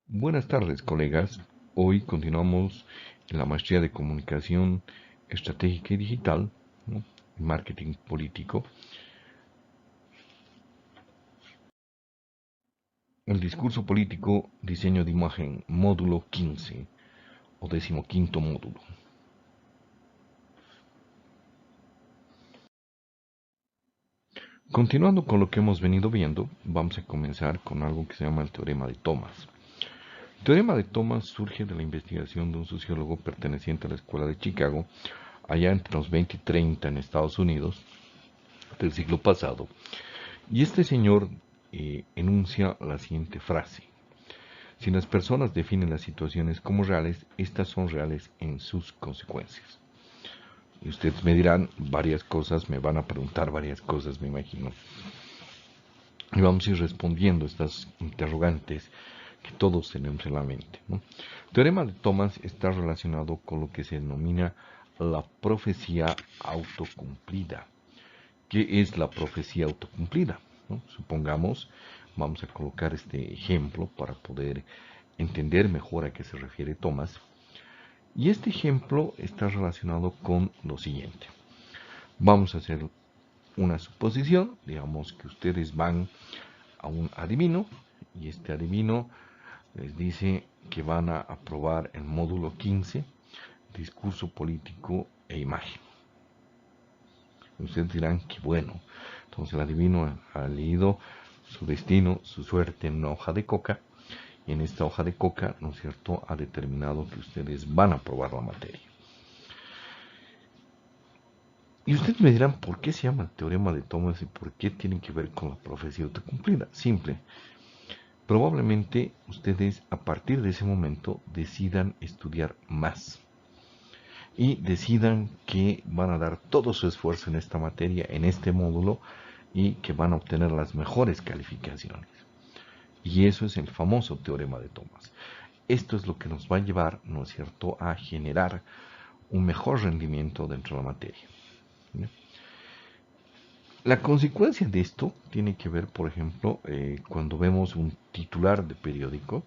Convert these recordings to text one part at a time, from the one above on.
Buenas tardes, colegas. Hoy continuamos en la maestría de comunicación estratégica y digital, ¿no? Marketing político. El discurso político, diseño de imagen, módulo 15 o 15º módulo. Continuando con lo que hemos venido viendo, vamos a comenzar con algo que se llama el teorema de Thomas. El teorema de Thomas surge de la investigación de un sociólogo perteneciente a la Escuela de Chicago, allá entre los 20 y 30 en Estados Unidos, del siglo pasado. Y este señor enuncia la siguiente frase: si las personas definen las situaciones como reales, estas son reales en sus consecuencias. Y ustedes me dirán varias cosas, me van a preguntar varias cosas, me imagino. Y vamos a ir respondiendo estas interrogantes que todos tenemos en la mente, ¿no? El teorema de Thomas está relacionado con lo que se denomina la profecía autocumplida. ¿Qué es la profecía autocumplida? ¿No? Supongamos, vamos a colocar este ejemplo para poder entender mejor a qué se refiere Thomas. Y este ejemplo está relacionado con lo siguiente. Vamos a hacer una suposición, digamos que ustedes van a un adivino y este adivino les dice que van a aprobar el módulo 15, discurso político e imagen. Ustedes dirán que bueno. Entonces el adivino ha leído su destino, su suerte en una hoja de coca, y en esta hoja de coca, ¿no es cierto?, ha determinado que ustedes van a aprobar la materia. Y ustedes me dirán, ¿por qué se llama el teorema de Thomas y por qué tiene que ver con la profecía autocumplida? Simple. Probablemente ustedes a partir de ese momento decidan estudiar más y decidan que van a dar todo su esfuerzo en esta materia, en este módulo, y que van a obtener las mejores calificaciones. Y eso es el famoso teorema de Thomas. Esto es lo que nos va a llevar, ¿no es cierto?, a generar un mejor rendimiento dentro de la materia. ¿Sí? La consecuencia de esto tiene que ver, por ejemplo, cuando vemos un titular de periódico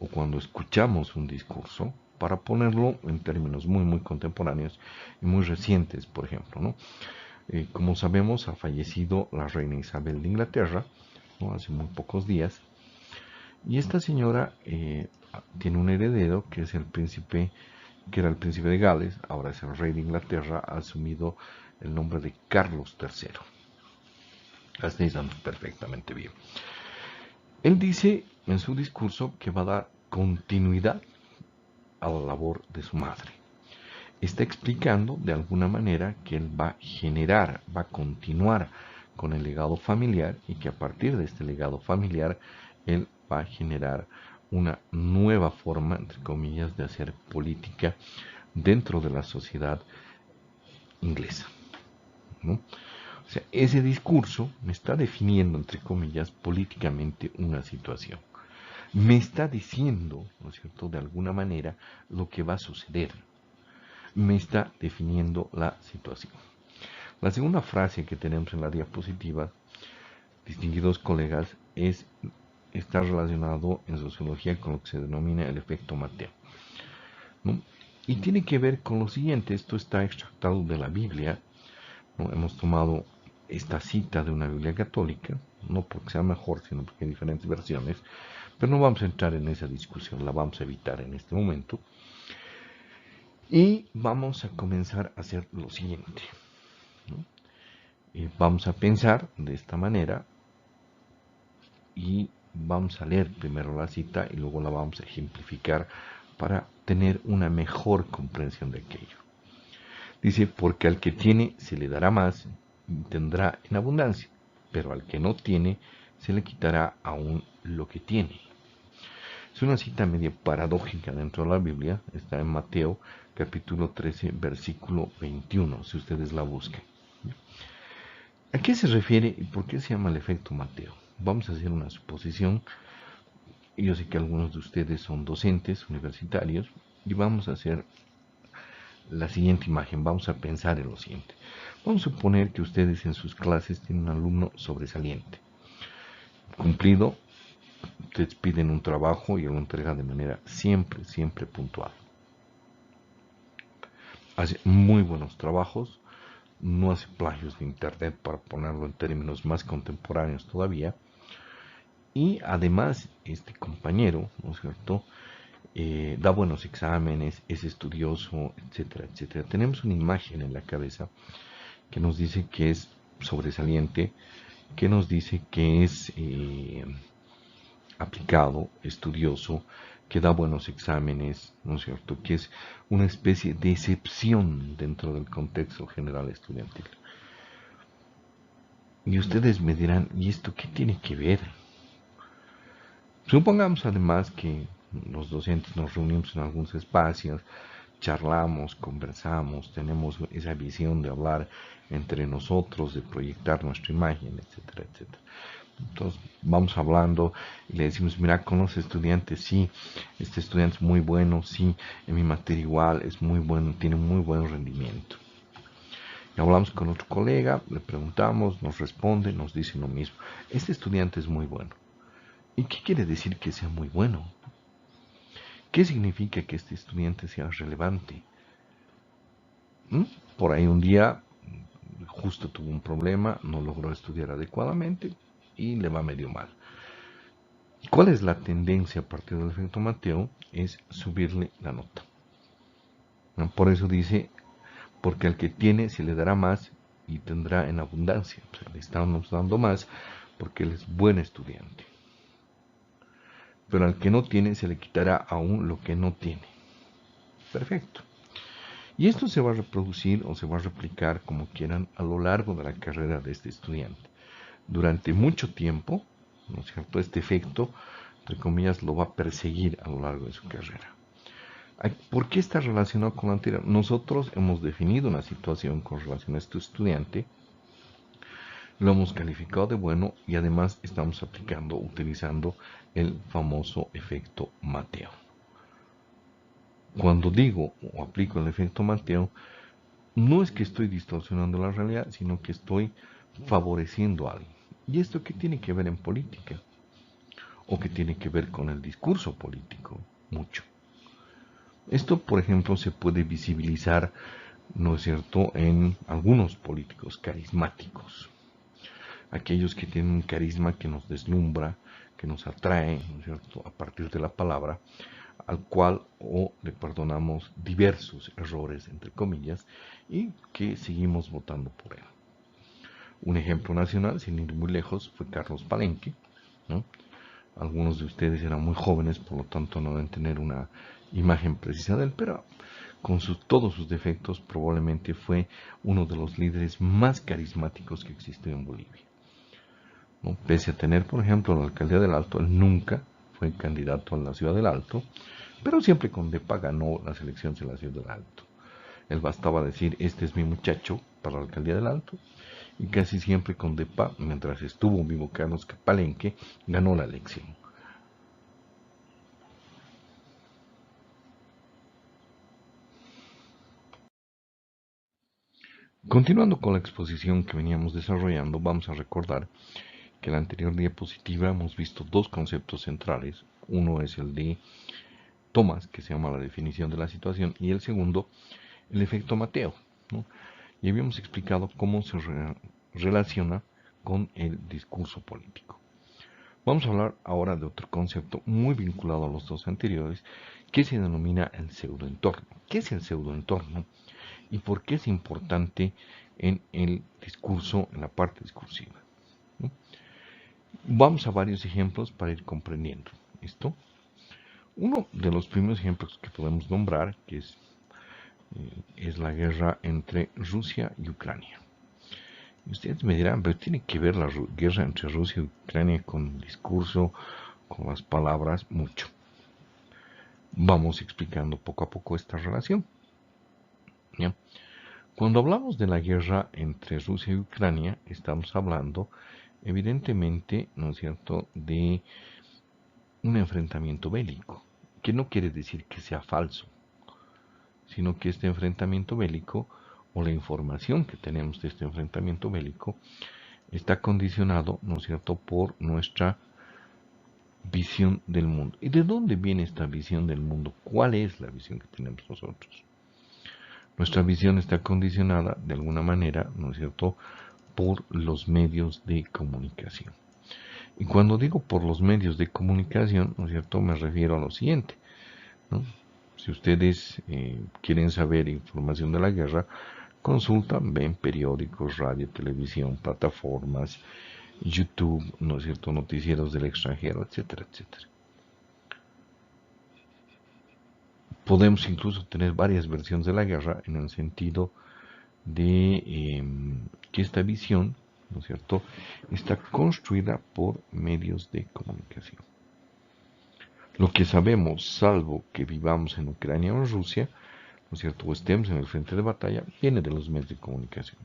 o cuando escuchamos un discurso, para ponerlo en términos muy contemporáneos y muy recientes, por ejemplo, ¿no? Como sabemos, ha fallecido la reina Isabel de Inglaterra, ¿no?, hace muy pocos días, y esta señora tiene un heredero que es el príncipe, que era el príncipe de Gales, ahora es el rey de Inglaterra, ha asumido el nombre de Carlos III. Hasta ahí estamos perfectamente bien. Él dice en su discurso que va a dar continuidad a la labor de su madre. Está explicando de alguna manera que él va a generar, va a continuar con el legado familiar y que a partir de este legado familiar él va a generar una nueva forma, entre comillas, de hacer política dentro de la sociedad inglesa, ¿no? O sea, ese discurso me está definiendo, entre comillas, políticamente una situación. Me está diciendo, ¿no es cierto?, de alguna manera lo que va a suceder. Me está definiendo la situación. La segunda frase que tenemos en la diapositiva, distinguidos colegas, está relacionado en sociología con lo que se denomina el efecto Mateo, ¿no? Y tiene que ver con lo siguiente. Esto está extractado de la Biblia, ¿no? Hemos tomado esta cita de una Biblia católica, no porque sea mejor, sino porque hay diferentes versiones, pero no vamos a entrar en esa discusión, la vamos a evitar en este momento. Y vamos a comenzar a hacer lo siguiente, ¿no? Vamos a pensar de esta manera y vamos a leer primero la cita y luego la vamos a ejemplificar para tener una mejor comprensión de aquello. Dice, porque al que tiene se le dará más y tendrá en abundancia, pero al que no tiene se le quitará aún lo que tiene. Es una cita media paradójica dentro de la Biblia, está en Mateo capítulo 13, versículo 21, si ustedes la buscan. ¿A qué se refiere y por qué se llama el efecto Mateo? Vamos a hacer una suposición. Yo sé que algunos de ustedes son docentes universitarios y vamos a hacer la siguiente imagen. Vamos a pensar en lo siguiente. Vamos a suponer que ustedes en sus clases tienen un alumno sobresaliente, cumplido, te piden un trabajo y lo entrega de manera siempre puntual. Hace muy buenos trabajos, no hace plagios de internet, para ponerlo en términos más contemporáneos todavía. Y además, este compañero, ¿no es cierto?, da buenos exámenes, es estudioso, etcétera, etcétera. Tenemos una imagen en la cabeza que nos dice que es sobresaliente, que nos dice que es aplicado, estudioso, que da buenos exámenes, ¿no es cierto?, que es una especie de excepción dentro del contexto general estudiantil. Y ustedes me dirán, ¿y esto qué tiene que ver? Supongamos además que los docentes nos reunimos en algunos espacios, charlamos, conversamos, tenemos esa visión de hablar entre nosotros, de proyectar nuestra imagen, etcétera, etcétera. Entonces vamos hablando y le decimos, mira, con los estudiantes, sí, este estudiante es muy bueno, sí, en mi materia igual, es muy bueno, tiene muy buen rendimiento. Y hablamos con otro colega, le preguntamos, nos responde, nos dice lo mismo. Este estudiante es muy bueno. ¿Y qué quiere decir que sea muy bueno? ¿Qué significa que este estudiante sea relevante? Por ahí un día justo tuvo un problema, no logró estudiar adecuadamente y le va medio mal. ¿Cuál es la tendencia a partir del efecto Mateo? Es subirle la nota. Por eso dice, porque al que tiene se le dará más y tendrá en abundancia. O sea, le estamos dando más porque él es buen estudiante. Pero al que no tiene se le quitará aún lo que no tiene. Perfecto. Y esto se va a reproducir o se va a replicar, como quieran, a lo largo de la carrera de este estudiante. Durante mucho tiempo, ¿no es cierto?, este efecto, entre comillas, lo va a perseguir a lo largo de su carrera. ¿Por qué está relacionado con lo anterior? Nosotros hemos definido una situación con relación a este estudiante, lo hemos calificado de bueno y además estamos utilizando el famoso efecto Mateo. Cuando digo o aplico el efecto Mateo, no es que estoy distorsionando la realidad, sino que estoy favoreciendo a alguien. ¿Y esto qué tiene que ver en política? ¿O qué tiene que ver con el discurso político? Mucho. Esto, por ejemplo, se puede visibilizar, ¿no es cierto?, en algunos políticos carismáticos. Aquellos que tienen un carisma que nos deslumbra, que nos atrae, ¿no es cierto?, a partir de la palabra, al cual le perdonamos diversos errores, entre comillas, y que seguimos votando por él. Un ejemplo nacional, sin ir muy lejos, fue Carlos Palenque, ¿no? Algunos de ustedes eran muy jóvenes, por lo tanto no deben tener una imagen precisa de él, pero con todos sus defectos probablemente fue uno de los líderes más carismáticos que existió en Bolivia, ¿no? Pese a tener, por ejemplo, la alcaldía del Alto, él nunca fue candidato a la ciudad del Alto, pero siempre con DEPA ganó las elecciones en la ciudad del Alto. Él bastaba decir, este es mi muchacho para la alcaldía del Alto, y casi siempre con DEPA, mientras estuvo vivo Carlos Palenque, ganó la elección. Continuando con la exposición que veníamos desarrollando, vamos a recordar que en la anterior diapositiva hemos visto dos conceptos centrales. Uno es el de Thomas, que se llama la definición de la situación, y el segundo, el efecto Mateo, ¿no? Y habíamos explicado cómo se relaciona con el discurso político. Vamos a hablar ahora de otro concepto muy vinculado a los dos anteriores, que se denomina el pseudoentorno. ¿Qué es el pseudoentorno y por qué es importante en el discurso, en la parte discursiva, ¿no? Vamos a varios ejemplos para ir comprendiendo esto. Uno de los primeros ejemplos que podemos nombrar, que es la guerra entre Rusia y Ucrania. Y ustedes me dirán, pero tiene que ver la guerra entre Rusia y Ucrania con el discurso, con las palabras, mucho. Vamos explicando poco a poco esta relación, ¿ya? Cuando hablamos de la guerra entre Rusia y Ucrania, estamos hablando, evidentemente, ¿no es cierto?, de un enfrentamiento bélico, que no quiere decir que sea falso, sino que este enfrentamiento bélico, o la información que tenemos de este enfrentamiento bélico, está condicionado, ¿no es cierto?, por nuestra visión del mundo. ¿Y de dónde viene esta visión del mundo? ¿Cuál es la visión que tenemos nosotros? Nuestra visión está condicionada de alguna manera, ¿no es cierto?, por los medios de comunicación. Y cuando digo por los medios de comunicación, ¿no es cierto?, me refiero a lo siguiente, ¿no? Si ustedes quieren saber información de la guerra, consultan, ven periódicos, radio, televisión, plataformas, YouTube, ¿no es cierto?, noticieros del extranjero, etcétera, etcétera. Podemos incluso tener varias versiones de la guerra en el sentido de que esta visión, ¿no es cierto?, está construida por medios de comunicación. Lo que sabemos, salvo que vivamos en Ucrania o en Rusia, ¿no es cierto?, o estemos en el frente de batalla, viene de los medios de comunicación.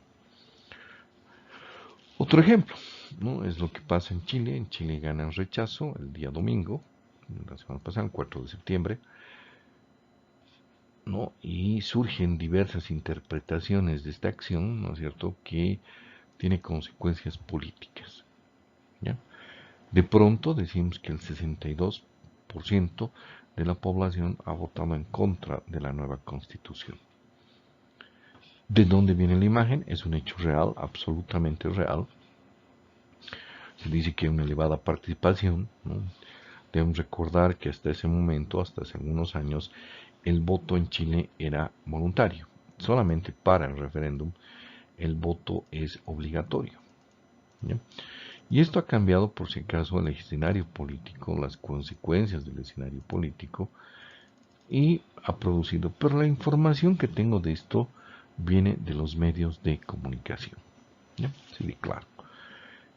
Otro ejemplo, ¿no?, es lo que pasa en Chile. En Chile ganan rechazo el día domingo, la semana pasada, el 4 de septiembre, ¿no?, y surgen diversas interpretaciones de esta acción, ¿no es cierto?, que tiene consecuencias políticas, ¿ya? De pronto decimos que el 62% de la población ha votado en contra de la nueva constitución. ¿De dónde viene la imagen? Es un hecho real, absolutamente real. Se dice que hay una elevada participación, ¿no? Debemos recordar que hasta ese momento, hasta hace algunos años, el voto en Chile era voluntario. Solamente para el referéndum el voto es obligatorio, ¿ya? Y esto ha cambiado, por si acaso, el escenario político, las consecuencias del escenario político, y ha producido. Pero la información que tengo de esto viene de los medios de comunicación, ¿ya? Sí, claro.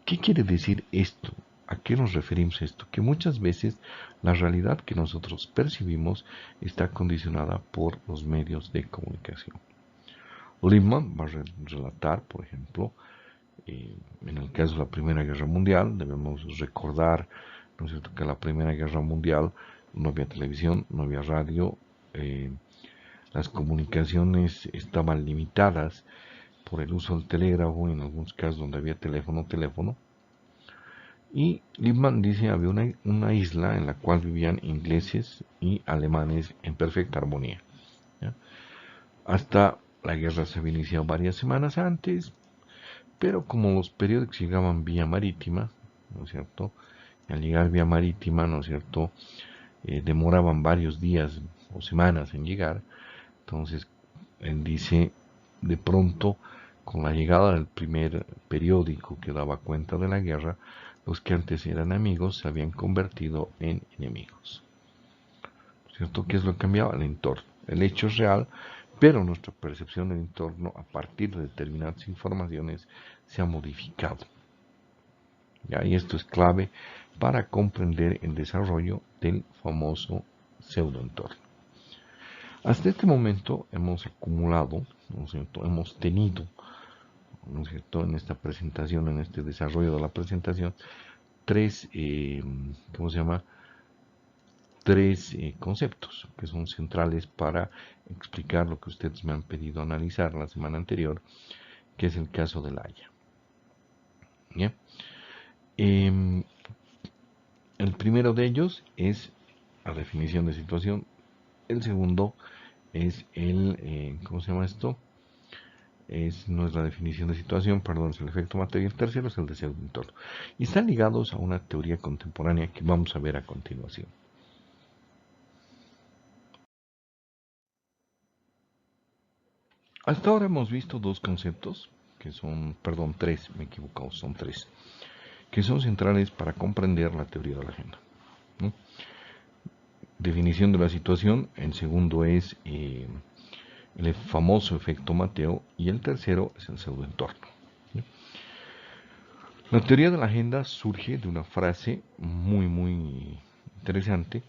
¿Qué quiere decir esto? ¿A qué nos referimos esto? Que muchas veces la realidad que nosotros percibimos está condicionada por los medios de comunicación. Lippmann va a relatar, por ejemplo, en el caso de la Primera Guerra Mundial, debemos recordar, ¿no es cierto?, que en la Primera Guerra Mundial no había televisión, no había radio, las comunicaciones estaban limitadas por el uso del telégrafo, en algunos casos donde había teléfono. Y Lippmann dice había una isla en la cual vivían ingleses y alemanes en perfecta armonía, ¿ya? Hasta la guerra se había iniciado varias semanas antes, pero como los periódicos llegaban vía marítima, ¿no es cierto?, y al llegar vía marítima, ¿no es cierto?, demoraban varios días o semanas en llegar. Entonces él dice, de pronto, con la llegada del primer periódico que daba cuenta de la guerra, los que antes eran amigos se habían convertido en enemigos, ¿cierto? ¿Qué es lo que cambiaba? El entorno. El hecho es real, pero nuestra percepción del entorno a partir de determinadas informaciones se ha modificado, ¿ya? Y esto es clave para comprender el desarrollo del famoso pseudoentorno. Hasta este momento hemos acumulado, ¿no es cierto?, hemos tenido, ¿no es cierto?, en esta presentación, en este desarrollo de la presentación, tres conceptos que son centrales para explicar lo que ustedes me han pedido analizar la semana anterior, que es el caso del Haya. ¿Ya? El primero de ellos es la definición de situación. El segundo es ¿cómo se llama esto? No es la definición de situación, perdón, es el efecto materia. El tercero es el de pseudoentorno. Y están ligados a una teoría contemporánea que vamos a ver a continuación. Hasta ahora hemos visto dos conceptos, que son, perdón, tres, me he equivocado, son tres, que son centrales para comprender la teoría de la agenda, ¿no? Definición de la situación, el segundo es el famoso efecto Mateo, y el tercero es el pseudoentorno, ¿no? La teoría de la agenda surge de una frase muy interesante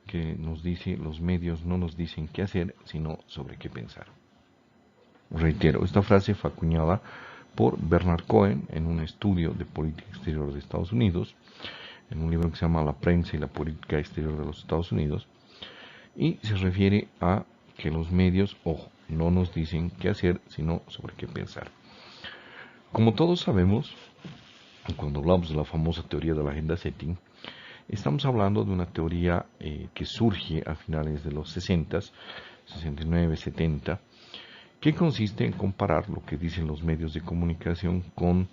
que nos dice: los medios no nos dicen qué hacer, sino sobre qué pensar. Reitero, esta frase fue acuñada por Bernard Cohen en un estudio de política exterior de Estados Unidos, en un libro que se llama La prensa y la política exterior de los Estados Unidos, y se refiere a que los medios, ojo, no nos dicen qué hacer, sino sobre qué pensar. Como todos sabemos, cuando hablamos de la famosa teoría de la agenda setting, Estamos hablando de una teoría que surge a finales de los 60, 69, 70, que consiste en comparar lo que dicen los medios de comunicación con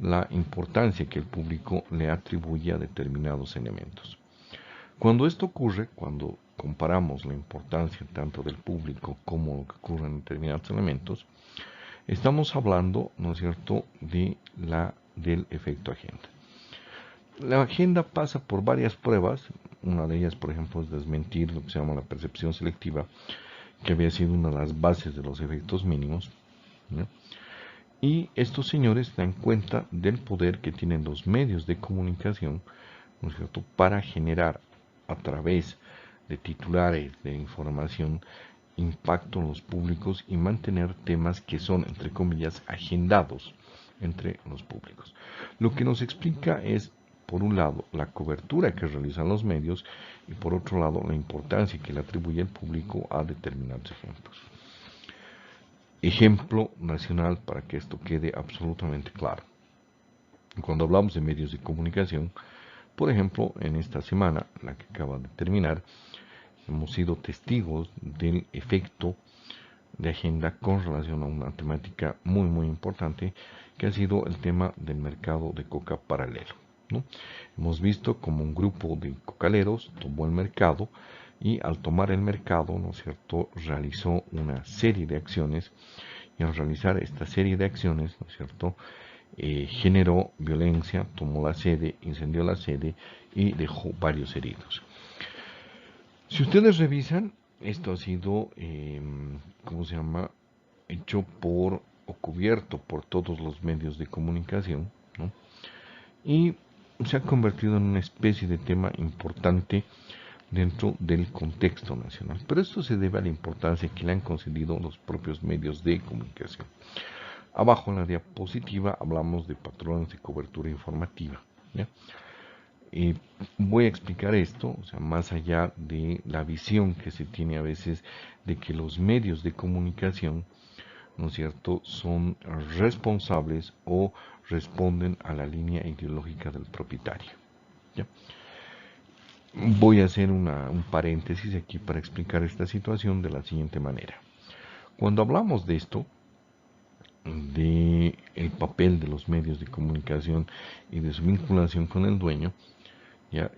la importancia que el público le atribuye a determinados elementos. Cuando esto ocurre, cuando comparamos la importancia tanto del público como lo que ocurre en determinados elementos, estamos hablando, ¿no es cierto?, del efecto agenda. La agenda pasa por varias pruebas. Una de ellas, por ejemplo, es desmentir lo que se llama la percepción selectiva, que había sido una de las bases de los efectos mínimos, ¿no? Y estos señores dan cuenta del poder que tienen los medios de comunicación, ¿no es cierto?, para generar a través de titulares de información impacto en los públicos y mantener temas que son, entre comillas, agendados entre los públicos. Lo que nos explica es, por un lado, la cobertura que realizan los medios y por otro lado, la importancia que le atribuye el público a determinados ejemplos. Ejemplo nacional para que esto quede absolutamente claro. Cuando hablamos de medios de comunicación, por ejemplo, en esta semana, la que acaba de terminar, hemos sido testigos del efecto de agenda con relación a una temática muy importante que ha sido el tema del mercado de coca paralelo, ¿no? Hemos visto como un grupo de cocaleros tomó el mercado y al tomar el mercado, ¿no es cierto?, realizó una serie de acciones y al realizar esta serie de acciones, ¿no es cierto?, generó violencia, tomó la sede, incendió la sede y dejó varios heridos. Si ustedes revisan, esto ha sido, ¿cómo se llama?, hecho por o cubierto por todos los medios de comunicación, ¿no? Y se ha convertido en una especie de tema importante dentro del contexto nacional. Pero esto se debe a la importancia que le han concedido los propios medios de comunicación. Abajo en la diapositiva hablamos de patrones de cobertura informativa, ¿ya? Voy a explicar esto, o sea, más allá de la visión que se tiene a veces de que los medios de comunicación, ¿no es cierto?, son responsables o responden a la línea ideológica del propietario, ¿ya? Voy a hacer un paréntesis aquí para explicar esta situación de la siguiente manera. Cuando hablamos de esto, de el papel de los medios de comunicación y de su vinculación con el dueño, ya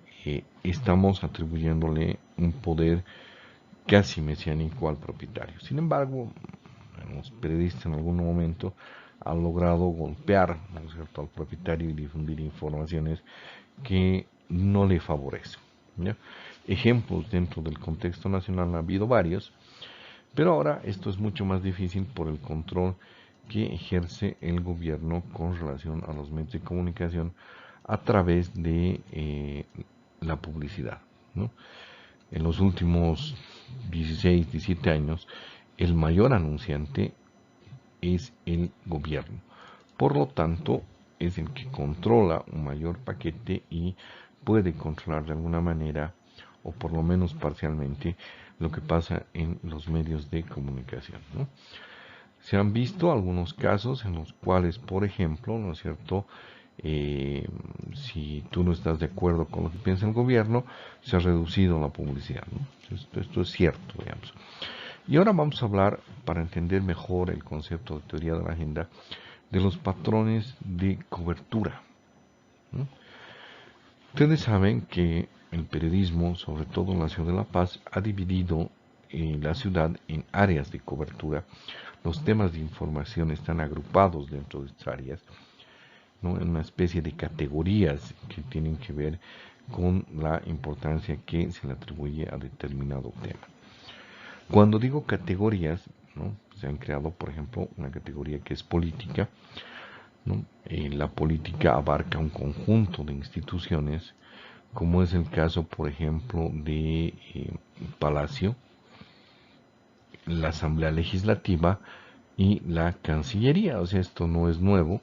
estamos atribuyéndole un poder casi mesiánico al propietario. Sin embargo, los periodistas en algún momento han logrado golpear, ¿no es cierto?, al propietario y difundir informaciones que no le favorecen, ¿ya? Ejemplos dentro del contexto nacional ha habido varios, pero ahora esto es mucho más difícil por el control que ejerce el gobierno con relación a los medios de comunicación a través de la publicidad, ¿no? En los últimos 16, 17 años, el mayor anunciante es el gobierno. Por lo tanto, es el que controla un mayor paquete y puede controlar de alguna manera, o por lo menos parcialmente, lo que pasa en los medios de comunicación, ¿no? Se han visto algunos casos en los cuales, por ejemplo, ¿no es cierto?, si tú no estás de acuerdo con lo que piensa el gobierno, se ha reducido la publicidad, ¿no? Esto es cierto, digamos. Y ahora vamos a hablar, para entender mejor el concepto de teoría de la agenda, de los patrones de cobertura, ¿no? Ustedes saben que el periodismo, sobre todo en la ciudad de La Paz, ha dividido la ciudad en áreas de cobertura. Los temas de información están agrupados dentro de estas áreas, ¿no?, en una especie de categorías que tienen que ver con la importancia que se le atribuye a determinado tema. Cuando digo categorías, ¿no?, se han creado, por ejemplo, una categoría que es política, ¿no? La política abarca un conjunto de instituciones, como es el caso, por ejemplo, de Palacio, la Asamblea Legislativa y la Cancillería. O sea, esto no es nuevo.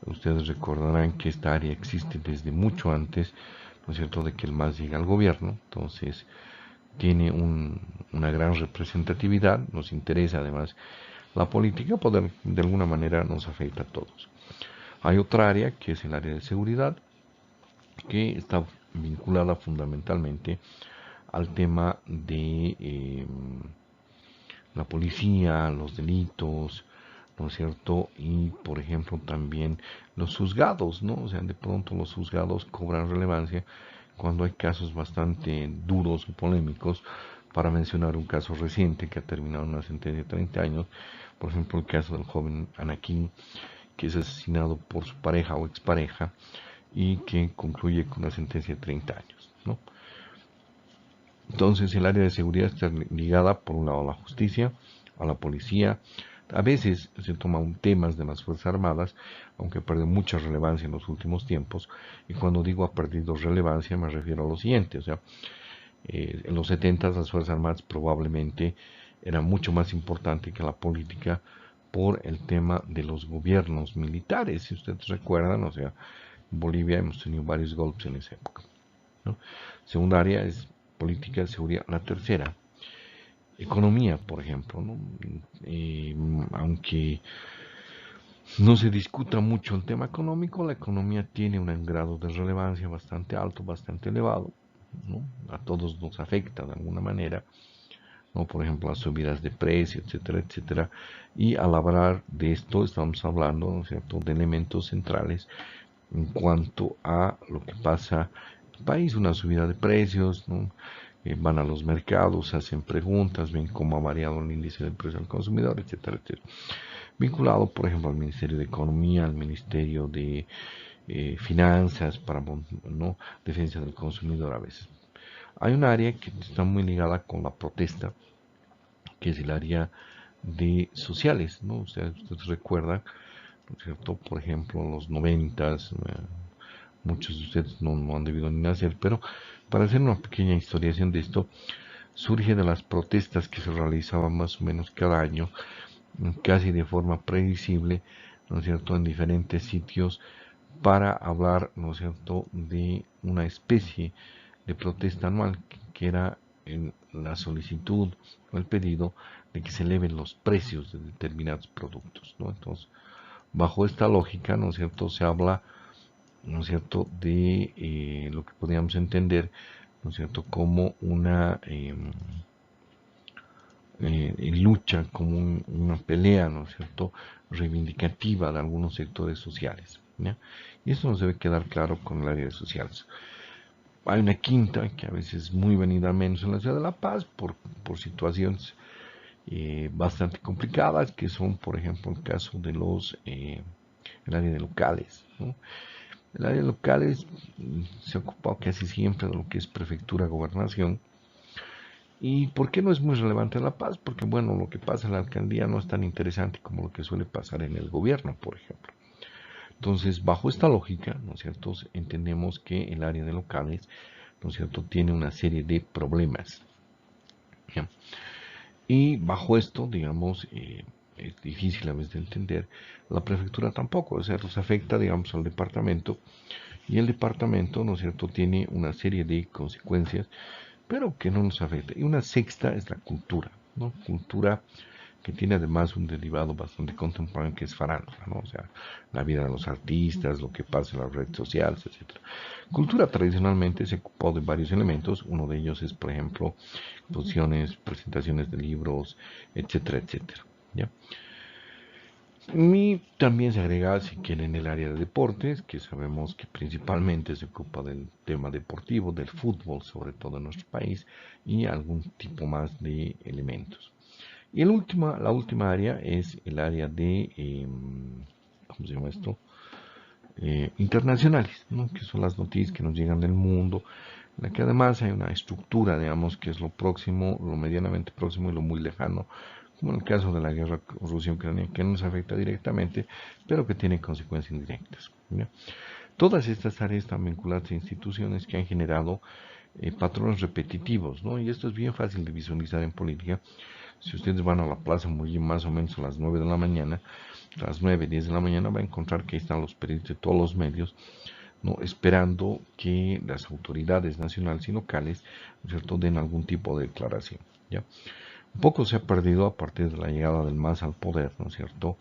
Ustedes recordarán que esta área existe desde mucho antes, ¿no es cierto?, de que el MAS llegue al gobierno. Entonces, tiene una gran representatividad, nos interesa además la política, poder, de alguna manera nos afecta a todos. Hay otra área que es el área de seguridad, que está vinculada fundamentalmente al tema de la policía, los delitos, ¿no es cierto? Y, por ejemplo, también los juzgados, ¿no? O sea, de pronto los juzgados cobran relevancia cuando hay casos bastante duros o polémicos. Para mencionar un caso reciente que ha terminado en una sentencia de 30 años, por ejemplo, el caso del joven Anakin, que es asesinado por su pareja o expareja y que concluye con una sentencia de 30 años, ¿no? Entonces el área de seguridad está ligada por un lado a la justicia, a la policía. A veces se toman temas de las Fuerzas Armadas, aunque perdió mucha relevancia en los últimos tiempos. Y cuando digo ha perdido relevancia me refiero a lo siguiente. O sea, en los 70 las Fuerzas Armadas probablemente eran mucho más importante que la política por el tema de los gobiernos militares. Si ustedes recuerdan, o sea, en Bolivia hemos tenido varios golpes en esa época, ¿no? Segunda área es política de seguridad. La tercera, economía, por ejemplo, ¿no? Aunque no se discuta mucho el tema económico, la economía tiene un grado de relevancia bastante alto, bastante elevado, ¿no? A todos nos afecta de alguna manera, ¿no? Por ejemplo, las subidas de precios, etcétera, etcétera. Y al hablar de esto estamos hablando, ¿no es cierto?, de elementos centrales en cuanto a lo que pasa en el país, una subida de precios, ¿no? Van a los mercados, hacen preguntas, ven cómo ha variado el índice de precio al consumidor, etcétera, etcétera. Vinculado, por ejemplo, al Ministerio de Economía, al Ministerio de Finanzas, para, ¿no?, defensa del consumidor a veces. Hay un área que está muy ligada con la protesta, que es el área de sociales, ¿no? Ustedes recuerdan, ¿no es cierto? Por ejemplo, en los 90s, muchos de ustedes no han debido ni nacer, pero para hacer una pequeña historiación de esto, surge de las protestas que se realizaban más o menos cada año, casi de forma predecible, ¿no es cierto?, en diferentes sitios, para hablar, ¿no es cierto?, de una especie de protesta anual, que era la solicitud o el pedido de que se eleven los precios de determinados productos, ¿no? Entonces, bajo esta lógica, ¿no es cierto?, se habla, ¿no es cierto?, de lo que podríamos entender, ¿no es cierto?, como una lucha, como una pelea, ¿no es cierto?, reivindicativa de algunos sectores sociales, ¿ya? Y eso nos debe quedar claro con el área de sociales. Hay una quinta que a veces es muy venida menos en la ciudad de La Paz por situaciones bastante complicadas, que son, por ejemplo, el caso de el área de locales, ¿no? El área de locales se ha ocupado casi siempre de lo que es prefectura, gobernación. ¿Y por qué no es muy relevante La Paz? Porque, bueno, lo que pasa en la alcaldía no es tan interesante como lo que suele pasar en el gobierno, por ejemplo. Entonces, bajo esta lógica, ¿no es cierto?, entendemos que el área de locales, ¿no es cierto?, tiene una serie de problemas. ¿Ya? Y bajo esto, digamos, es difícil a veces de entender, la prefectura tampoco, o sea, nos afecta, digamos, al departamento, y el departamento, ¿no es cierto?, tiene una serie de consecuencias, pero que no nos afecta. Y una sexta es la cultura, ¿no? Cultura que tiene además un derivado bastante contemporáneo que es farándula, ¿no? O sea, la vida de los artistas, lo que pasa en las redes sociales, etc. Cultura tradicionalmente se ocupó de varios elementos, uno de ellos es, por ejemplo, exposiciones, presentaciones de libros, etcétera, etcétera, ¿ya? Y también se agrega, si quieren, el área de deportes, que sabemos que principalmente se ocupa del tema deportivo, del fútbol, sobre todo en nuestro país, y algún tipo más de elementos. Y la última área es el área de, ¿cómo se llama esto? Internacionales, ¿no?, que son las noticias que nos llegan del mundo, en la que además hay una estructura, digamos, que es lo próximo, lo medianamente próximo y lo muy lejano, como en el caso de la guerra Rusia-Ucrania, que no nos afecta directamente, pero que tiene consecuencias indirectas, ¿ya? Todas estas áreas están vinculadas a instituciones que han generado patrones repetitivos, ¿no? Y esto es bien fácil de visualizar en política. Si ustedes van a la plaza muy más o menos a las 9 de la mañana, a las 9, 10 de la mañana, va a encontrar que ahí están los periodistas de todos los medios, ¿no?, esperando que las autoridades nacionales y locales, ¿no es cierto?, den algún tipo de declaración, ¿ya? Un poco se ha perdido a partir de la llegada del MAS al poder, ¿no es cierto?,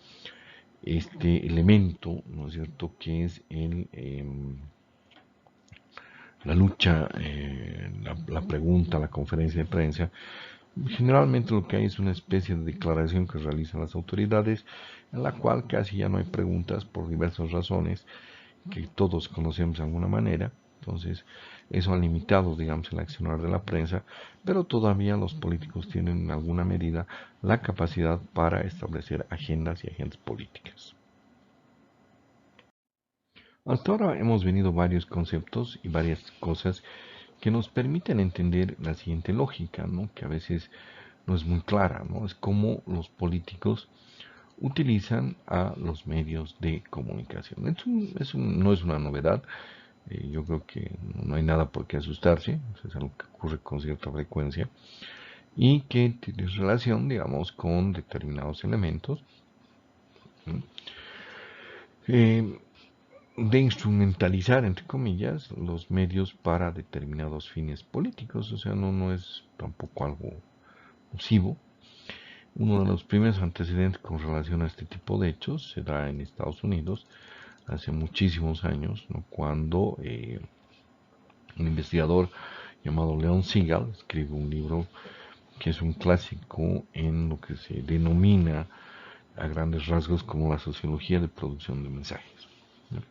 este elemento, ¿no es cierto?, que es la lucha, la pregunta, la conferencia de prensa. Generalmente lo que hay es una especie de declaración que realizan las autoridades, en la cual casi ya no hay preguntas por diversas razones que todos conocemos de alguna manera. Entonces, eso ha limitado, digamos, el accionar de la prensa, pero todavía los políticos tienen en alguna medida la capacidad para establecer agendas y agendas políticas. Hasta ahora hemos venido varios conceptos y varias cosas que nos permiten entender la siguiente lógica, ¿no? Que a veces no es muy clara, ¿no? Es cómo los políticos utilizan a los medios de comunicación. No es una novedad, yo creo que no hay nada por qué asustarse, es algo que ocurre con cierta frecuencia y que tiene relación, digamos, con determinados elementos eh, de instrumentalizar, entre comillas, los medios para determinados fines políticos, o sea, no es tampoco algo nocivo. Uno de los primeros antecedentes con relación a este tipo de hechos se da en Estados Unidos hace muchísimos años, ¿no? Cuando un investigador llamado Leon Segal escribe un libro que es un clásico en lo que se denomina a grandes rasgos como la sociología de producción de mensajes, ¿no?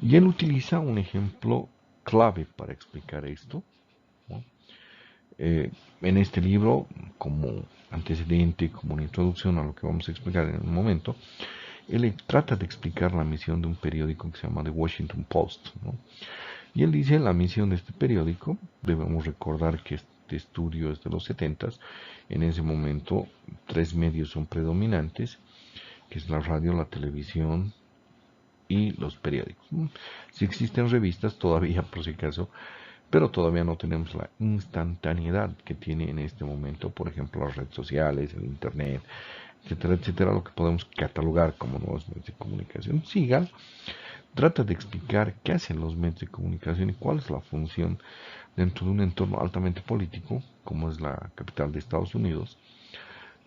Y él utiliza un ejemplo clave para explicar esto, ¿no? En este libro, como antecedente, como una introducción a lo que vamos a explicar en un momento, él trata de explicar la misión de un periódico que se llama The Washington Post, ¿no? Y él dice, la misión de este periódico, debemos recordar que este estudio es de los 70s, en ese momento 3 medios son predominantes, que es la radio, la televisión y los periódicos. Si existen revistas todavía, por si acaso, pero todavía no tenemos la instantaneidad que tiene en este momento, por ejemplo, las redes sociales, el internet, etcétera, etcétera, lo que podemos catalogar como nuevos medios de comunicación. Siga, trata de explicar qué hacen los medios de comunicación y cuál es la función dentro de un entorno altamente político, como es la capital de Estados Unidos,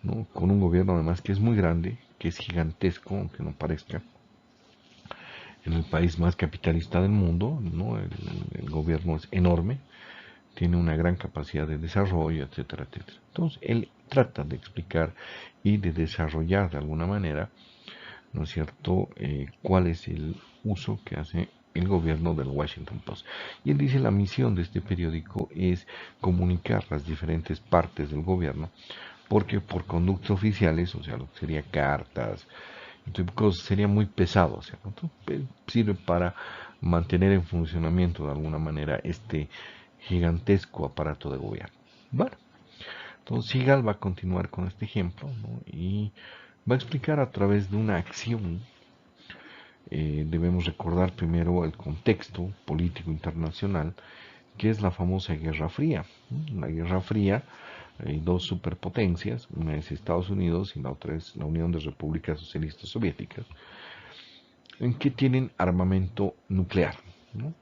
¿no? Con un gobierno además que es muy grande, que es gigantesco, aunque no parezca, en el país más capitalista del mundo, ¿no? El gobierno es enorme, tiene una gran capacidad de desarrollo, etcétera, etcétera. Entonces, él trata de explicar y de desarrollar de alguna manera, ¿no es cierto?, cuál es el uso que hace el gobierno del Washington Post. Y él dice la misión de este periódico es comunicar las diferentes partes del gobierno, porque por conductos oficiales, o sea, lo que sería cartas, cosas, sería muy pesado, o sea, entonces, sirve para mantener en funcionamiento de alguna manera este gigantesco aparato de gobierno. Bueno, entonces Sigal va a continuar con este ejemplo, ¿no? Y va a explicar a través de una acción. Debemos recordar primero el contexto político internacional, que es la famosa Guerra Fría. La Guerra Fría, hay dos superpotencias, una es Estados Unidos y la otra es la Unión de Repúblicas Socialistas Soviéticas, en que tienen armamento nuclear, ¿no?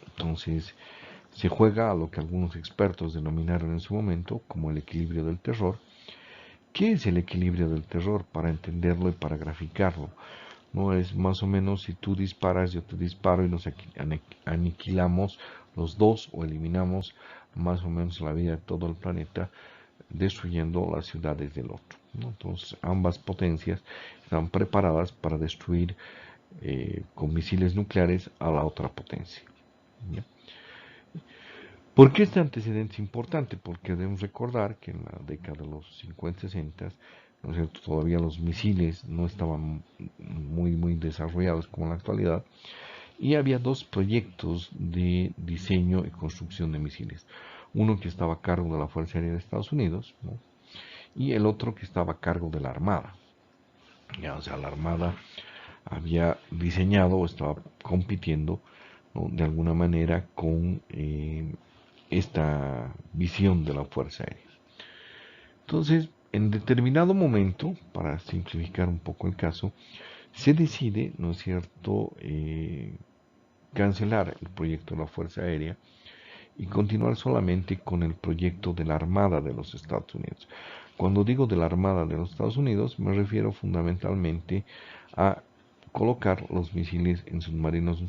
Entonces, se juega a lo que algunos expertos denominaron en su momento como el equilibrio del terror. ¿Qué es el equilibrio del terror? Para entenderlo y para graficarlo, no es más o menos si tú disparas, yo te disparo y nos aniquilamos los dos o eliminamos más o menos la vida de todo el planeta, destruyendo las ciudades del otro, ¿no? Entonces ambas potencias están preparadas para destruir con misiles nucleares a la otra potencia, ¿ya? ¿Por qué este antecedente es importante? Porque debemos recordar que en la década de los 50-60, ¿no es cierto?, todavía los misiles no estaban muy desarrollados como en la actualidad, y había dos proyectos de diseño y construcción de misiles. Uno que estaba a cargo de la Fuerza Aérea de Estados Unidos, ¿no?, y el otro que estaba a cargo de la Armada. Ya, o sea, la Armada había diseñado o estaba compitiendo, ¿no?, de alguna manera con esta visión de la Fuerza Aérea. Entonces, en determinado momento, para simplificar un poco el caso, se decide, ¿no es cierto?, cancelar el proyecto de la Fuerza Aérea y continuar solamente con el proyecto de la Armada de los Estados Unidos. Cuando digo de la Armada de los Estados Unidos, me refiero fundamentalmente a colocar los misiles en submarinos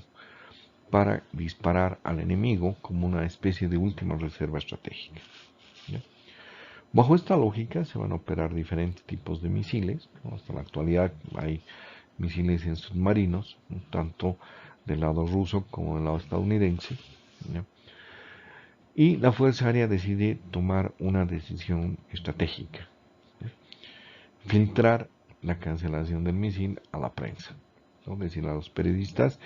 para disparar al enemigo como una especie de última reserva estratégica. ¿Ya? Bajo esta lógica se van a operar diferentes tipos de misiles, ¿no? Hasta la actualidad hay misiles en submarinos, ¿no? Tanto del lado ruso como del lado estadounidense. ¿Ya? Y la Fuerza Aérea decide tomar una decisión estratégica, ¿ya? Filtrar la cancelación del misil a la prensa, ¿no? Decir a los periodistas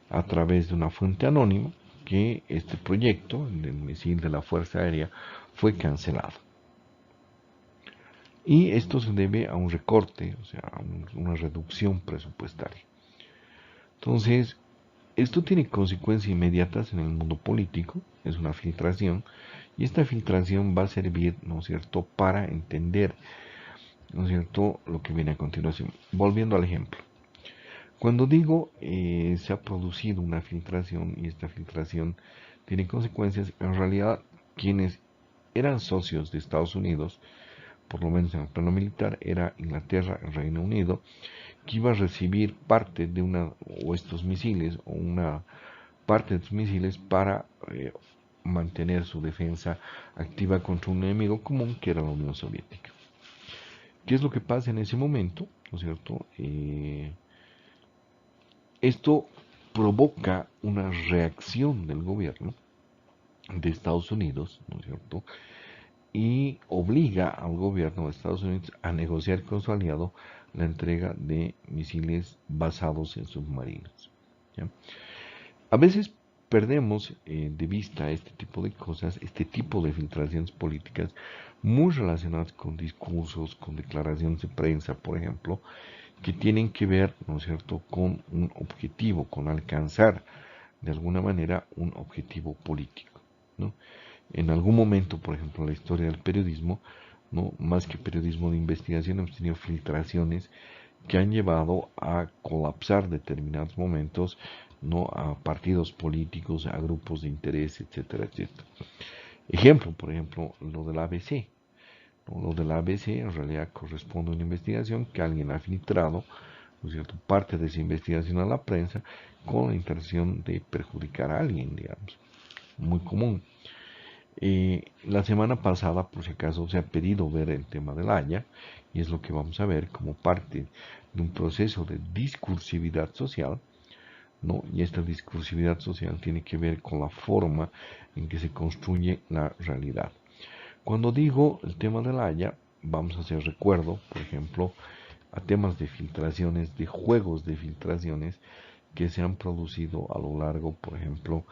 a través de una fuente anónima que este proyecto, el misil de la Fuerza Aérea, fue cancelado. Y esto se debe a un recorte, o sea, a una reducción presupuestaria. Entonces, esto tiene consecuencias inmediatas en el mundo político, es una filtración, y esta filtración va a servir, ¿no es cierto?, para entender, ¿no es cierto?, lo que viene a continuación. Volviendo al ejemplo. Cuando digo se ha producido una filtración y esta filtración tiene consecuencias, en realidad quienes eran socios de Estados Unidos, por lo menos en el plano militar, era Inglaterra, el Reino Unido, que iba a recibir parte de estos misiles o una parte de estos misiles para mantener su defensa activa contra un enemigo común que era la Unión Soviética. ¿Qué es lo que pasa en ese momento? ¿No es cierto? Esto provoca una reacción del gobierno de Estados Unidos, ¿no es cierto?, y obliga al gobierno de Estados Unidos a negociar con su aliado la entrega de misiles basados en submarinos. ¿Ya? A veces perdemos de vista este tipo de cosas, este tipo de filtraciones políticas muy relacionadas con discursos, con declaraciones de prensa, por ejemplo, que tienen que ver, ¿no es cierto?, con un objetivo, con alcanzar de alguna manera un objetivo político, ¿no? En algún momento, por ejemplo, en la historia del periodismo, ¿no?, más que periodismo de investigación, hemos tenido filtraciones que han llevado a colapsar determinados momentos, ¿no?, a partidos políticos, a grupos de interés, etcétera, etcétera. Ejemplo, por ejemplo, lo del ABC. ¿No? Lo del ABC en realidad corresponde a una investigación que alguien ha filtrado, ¿no es cierto?, parte de esa investigación a la prensa con la intención de perjudicar a alguien, digamos, muy común. La semana pasada, por si acaso, se ha pedido ver el tema del Haya, y es lo que vamos a ver como parte de un proceso de discursividad social, ¿no? Y esta discursividad social tiene que ver con la forma en que se construye la realidad. Cuando digo el tema del Haya, vamos a hacer recuerdo, por ejemplo, a temas de filtraciones, de juegos de filtraciones que se han producido a lo largo, por ejemplo,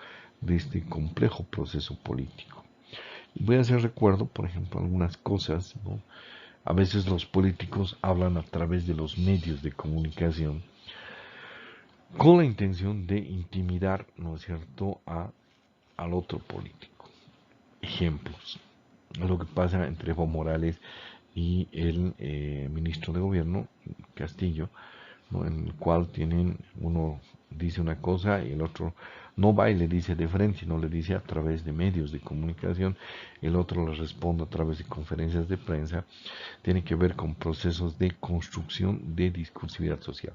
de este complejo proceso político. Voy a hacer recuerdo, por ejemplo, algunas cosas, ¿no? A veces los políticos hablan a través de los medios de comunicación con la intención de intimidar, ¿no es cierto?, al otro político. Ejemplos. Lo que pasa entre Evo Morales y el ministro de gobierno, Castillo, ¿no?, en el cual uno dice una cosa y el otro no va y le dice de frente, sino le dice a través de medios de comunicación, el otro le responde a través de conferencias de prensa. Tiene que ver con procesos de construcción de discursividad social.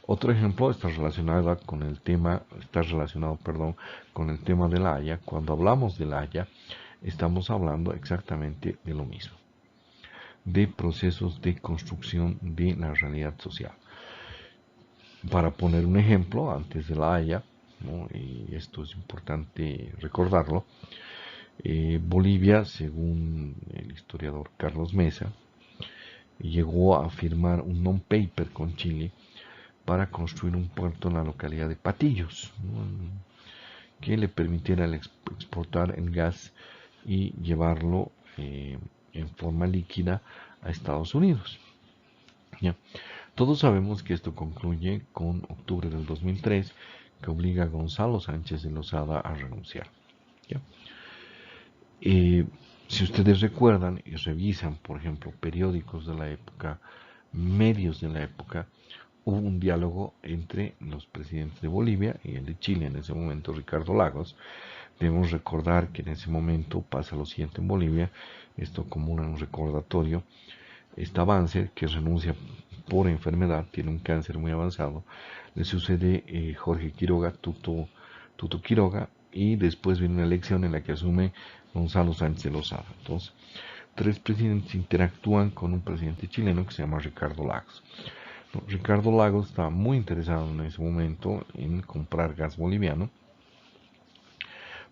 Otro ejemplo está relacionado con el tema, con el tema de la Haya. Cuando hablamos de la Haya, estamos hablando exactamente de lo mismo, de procesos de construcción de la realidad social. Para poner un ejemplo, antes de la Haya, ¿no?, y esto es importante recordarlo, Bolivia, según el historiador Carlos Mesa, llegó a firmar un non-paper con Chile para construir un puerto en la localidad de Patillos, ¿no?, que le permitiera exportar el gas y llevarlo en forma líquida a Estados Unidos. ¿Ya? Todos sabemos que esto concluye con octubre del 2003, que obliga a Gonzalo Sánchez de Lozada a renunciar. ¿Ya? Si ustedes recuerdan y revisan, por ejemplo, periódicos de la época, medios de la época, hubo un diálogo entre los presidentes de Bolivia y el de Chile en ese momento, Ricardo Lagos. Debemos recordar que en ese momento pasa lo siguiente en Bolivia, esto como un recordatorio. Esta Banzer, que renuncia por enfermedad, tiene un cáncer muy avanzado, le sucede Jorge Quiroga, tuto Tuto Quiroga, y después viene una elección en la que asume Gonzalo Sánchez de Lozada. Entonces, tres presidentes interactúan con un presidente chileno que se llama Ricardo Lagos. Ricardo Lagos está muy interesado en ese momento en comprar gas boliviano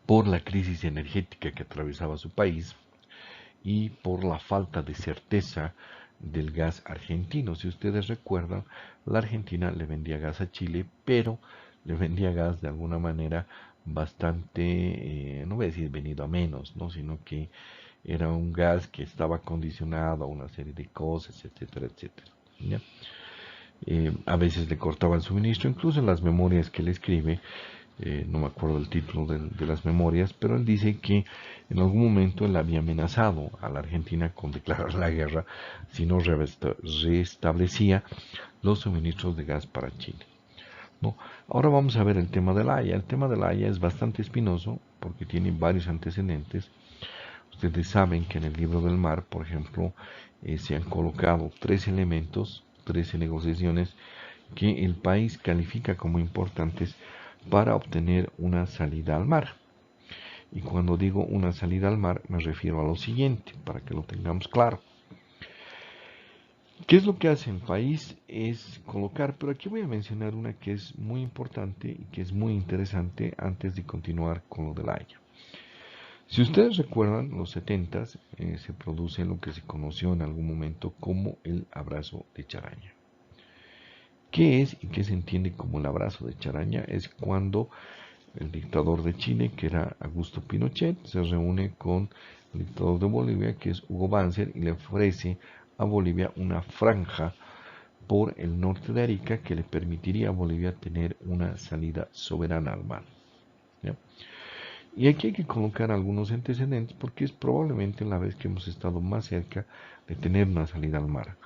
por la crisis energética que atravesaba su país y por la falta de certeza del gas argentino. Si ustedes recuerdan, la Argentina le vendía gas a Chile, pero le vendía gas de alguna manera bastante, no voy a decir venido a menos, ¿no? Sino que era un gas que estaba condicionado a una serie de cosas, etcétera, etcétera. ¿Ya? A veces le cortaba el suministro, incluso en las memorias que él escribe, no me acuerdo el título de las memorias, pero él dice que en algún momento él había amenazado a la Argentina con declarar la guerra si no restablecía los suministros de gas para Chile. ¿No? Ahora vamos a ver el tema de la Haya. El tema de la Haya es bastante espinoso porque tiene varios antecedentes. Ustedes saben que en el libro del mar, por ejemplo, se han colocado 3 elementos, 13 negociaciones que el país califica como importantes para obtener una salida al mar. Y cuando digo una salida al mar me refiero a lo siguiente, para que lo tengamos claro. ¿Qué es lo que hace el país? Es colocar, pero aquí voy a mencionar una que es muy importante y que es muy interesante antes de continuar con lo de la Haya. Si ustedes recuerdan, los 70 se produce lo que se conoció en algún momento como el abrazo de Charaña. ¿Qué es y qué se entiende como el abrazo de Charaña? Es cuando el dictador de Chile, que era Augusto Pinochet, se reúne con el dictador de Bolivia, que es Hugo Banzer, y le ofrece a Bolivia una franja por el norte de Arica que le permitiría a Bolivia tener una salida soberana al mar. ¿Ya? Y aquí hay que colocar algunos antecedentes porque es probablemente la vez que hemos estado más cerca de tener una salida al mar,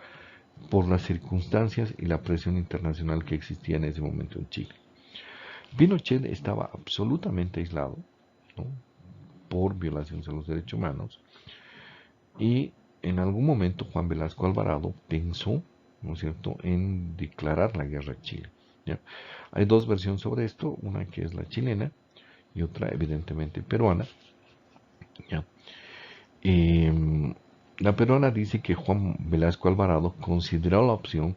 por las circunstancias y la presión internacional que existía en ese momento en Chile. Pinochet estaba absolutamente aislado, ¿no?, por violaciones a los derechos humanos, y en algún momento Juan Velasco Alvarado pensó, ¿no es cierto?, en declarar la guerra a Chile. ¿Ya? Hay dos versiones sobre esto, una que es la chilena y otra evidentemente peruana. ¿Ya? La peruana dice que Juan Velasco Alvarado consideró la opción,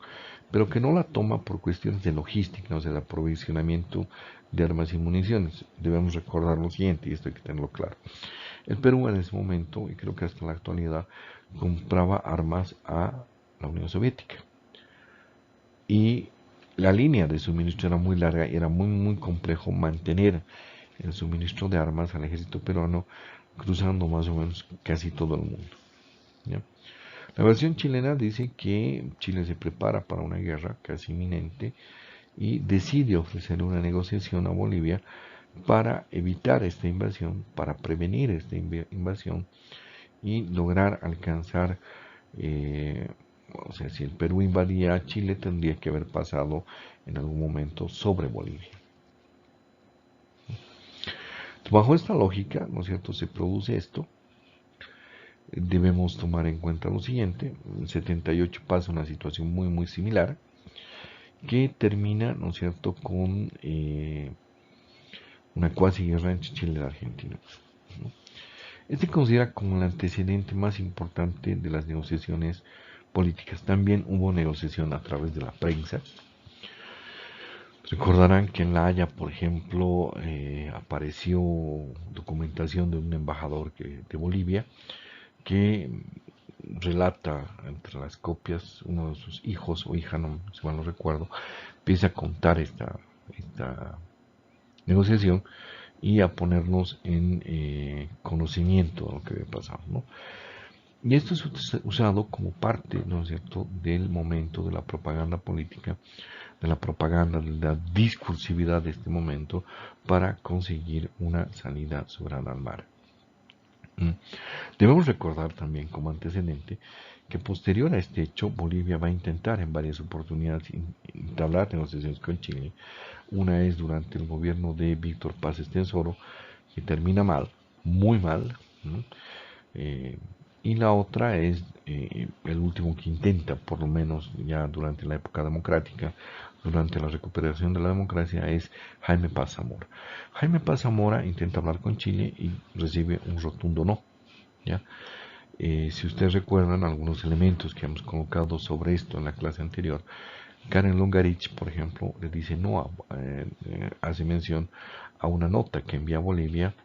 pero que no la toma por cuestiones de logística, o sea, de aprovisionamiento de armas y municiones. Debemos recordar lo siguiente, y esto hay que tenerlo claro. El Perú en ese momento, y creo que hasta la actualidad, compraba armas a la Unión Soviética. Y la línea de suministro era muy larga y era muy complejo mantener el suministro de armas al ejército peruano cruzando más o menos casi todo el mundo. ¿Ya? La versión chilena dice que Chile se prepara para una guerra casi inminente y decide ofrecer una negociación a Bolivia para evitar esta invasión, para prevenir esta invasión y lograr alcanzar, o sea, si el Perú invadía a Chile tendría que haber pasado en algún momento sobre Bolivia. Bajo esta lógica, ¿no es cierto?, se produce esto. Debemos tomar en cuenta lo siguiente: en 78 pasa una situación muy similar que termina, ¿no es cierto?, con una cuasi guerra entre Chile y la Argentina. ¿No? Este se considera como el antecedente más importante de las negociaciones políticas. También hubo negociación a través de la prensa. Recordarán que en La Haya, por ejemplo, apareció documentación de un embajador de Bolivia que relata entre las copias, uno de sus hijos o hija, no, si mal no recuerdo, empieza a contar esta negociación y a ponernos en conocimiento de lo que había pasado, ¿no? Y esto es usado como parte, ¿no es cierto?, del momento de la propaganda política, de la propaganda, de la discursividad de este momento para conseguir una salida soberana al mar. Debemos recordar también como antecedente que posterior a este hecho Bolivia va a intentar en varias oportunidades entablar negociaciones con Chile. Una es durante el gobierno de Víctor Paz Estenssoro, que termina mal, muy mal, ¿no? y la otra es el último que intenta, por lo menos ya durante la época democrática, durante la recuperación de la democracia, es Jaime Paz Zamora. Jaime Paz Zamora intenta hablar con Chile y recibe un rotundo no. ¿Ya? Si ustedes recuerdan algunos elementos que hemos colocado sobre esto en la clase anterior, Karen Longarich, por ejemplo, le dice no, hace mención a una nota que envía a Bolivia,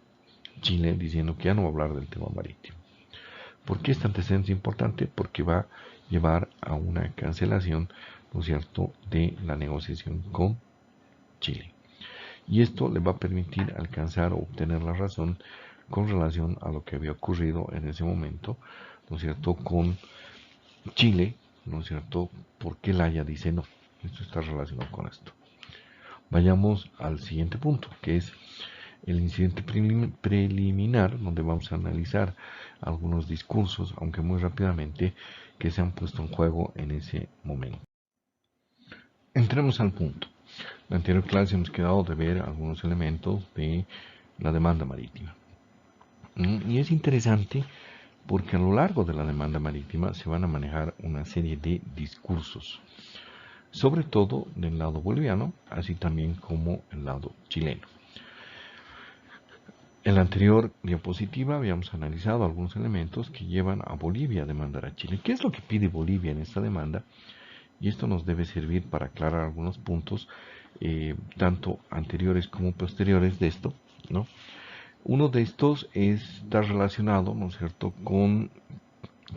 Chile, diciendo que ya no va a hablar del tema marítimo. ¿Por qué este antecedente es importante? Porque va a llevar a una cancelación, ¿no es cierto?, de la negociación con Chile. Y esto le va a permitir alcanzar o obtener la razón con relación a lo que había ocurrido en ese momento, ¿no es cierto?, con Chile, ¿no es cierto?, porque el Haya dice no. Esto está relacionado con esto. Vayamos al siguiente punto, que es el incidente preliminar, donde vamos a analizar algunos discursos, aunque muy rápidamente, que se han puesto en juego en ese momento. Entremos al punto. En la anterior clase hemos quedado de ver algunos elementos de la demanda marítima. Y es interesante porque a lo largo de la demanda marítima se van a manejar una serie de discursos, sobre todo del lado boliviano, así también como el lado chileno. En la anterior diapositiva habíamos analizado algunos elementos que llevan a Bolivia a demandar a Chile. ¿Qué es lo que pide Bolivia en esta demanda? Y esto nos debe servir para aclarar algunos puntos, tanto anteriores como posteriores de esto, ¿no? Uno de estos está relacionado, ¿no es cierto?, con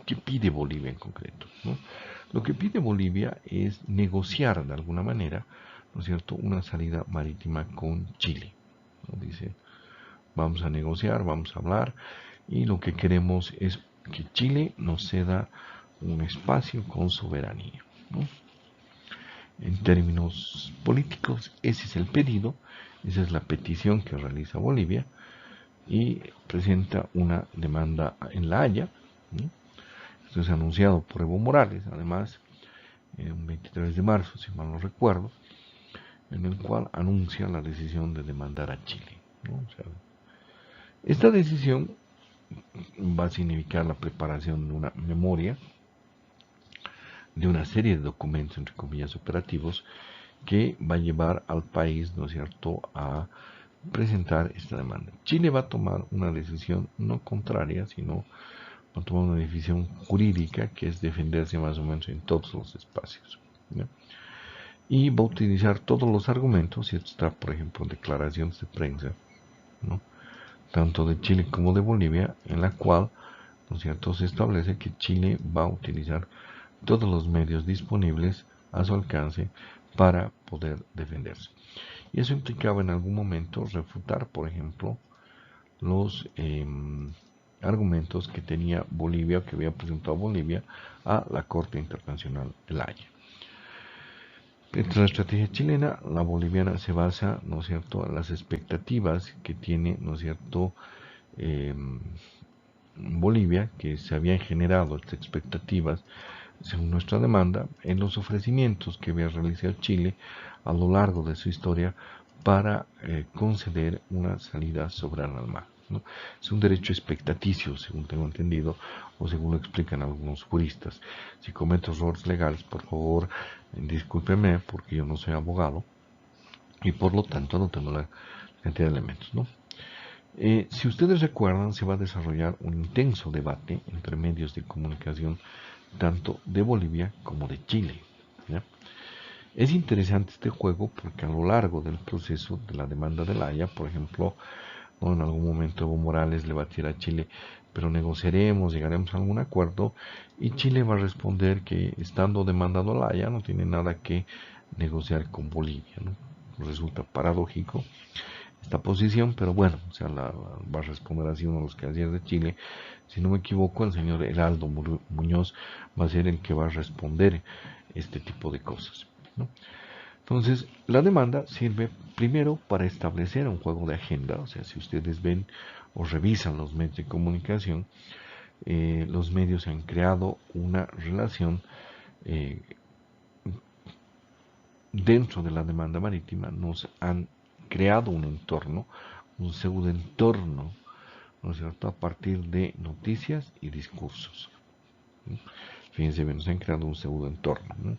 qué pide Bolivia en concreto, ¿no? Lo que pide Bolivia es negociar de alguna manera, ¿no es cierto?, una salida marítima con Chile, ¿no? Dice, vamos a negociar, vamos a hablar, y lo que queremos es que Chile nos ceda un espacio con soberanía, ¿no? En términos políticos, ese es el pedido, esa es la petición que realiza Bolivia y presenta una demanda en La Haya, ¿no? Esto es anunciado por Evo Morales, además, un 23 de marzo, si mal no recuerdo, en el cual anuncia la decisión de demandar a Chile, ¿no? O sea, esta decisión va a significar la preparación de una memoria, de una serie de documentos, entre comillas, operativos, que va a llevar al país, ¿no es cierto?, a presentar esta demanda. Chile va a tomar una decisión no contraria, sino va a tomar una decisión jurídica, que es defenderse más o menos en todos los espacios, ¿no? Y va a utilizar todos los argumentos, y esto está, por ejemplo, en declaraciones de prensa, ¿no?, tanto de Chile como de Bolivia, en la cual, ¿no es cierto?, se establece que Chile va a utilizar todos los medios disponibles a su alcance para poder defenderse. Y eso implicaba en algún momento refutar, por ejemplo, los argumentos que tenía Bolivia, que había presentado Bolivia a la Corte Internacional de La Haya. Entre la estrategia chilena, la boliviana se basa, ¿no es cierto?, en las expectativas que tiene, ¿no es cierto?, Bolivia, que se habían generado estas expectativas, según nuestra demanda, en los ofrecimientos que había realizado Chile a lo largo de su historia para conceder una salida soberana al mar, ¿no? Es un derecho expectaticio, según tengo entendido, o según lo explican algunos juristas. Si cometo errores legales, por favor, discúlpeme, porque yo no soy abogado y por lo tanto no tengo la cantidad de elementos, ¿no? Si ustedes recuerdan, se va a desarrollar un intenso debate entre medios de comunicación tanto de Bolivia como de Chile, ¿ya? Es interesante este juego porque a lo largo del proceso de la demanda de La Haya, por ejemplo, ¿no?, en algún momento Evo Morales le va a decir a Chile, pero negociaremos, llegaremos a algún acuerdo, y Chile va a responder que estando demandado La Haya no tiene nada que negociar con Bolivia, ¿no? Resulta paradójico esta posición, pero bueno, o sea, va a responder así uno de los cancilleres de Chile. Si no me equivoco, el señor Heraldo Muñoz va a ser el que va a responder este tipo de cosas, ¿no? Entonces, la demanda sirve primero para establecer un juego de agenda. O sea, si ustedes ven o revisan los medios de comunicación, los medios han creado una relación dentro de la demanda marítima, nos han creado un entorno, un pseudo entorno, ¿no es cierto?, a partir de noticias y discursos. Fíjense bien, nos han creado un pseudo entorno, ¿no?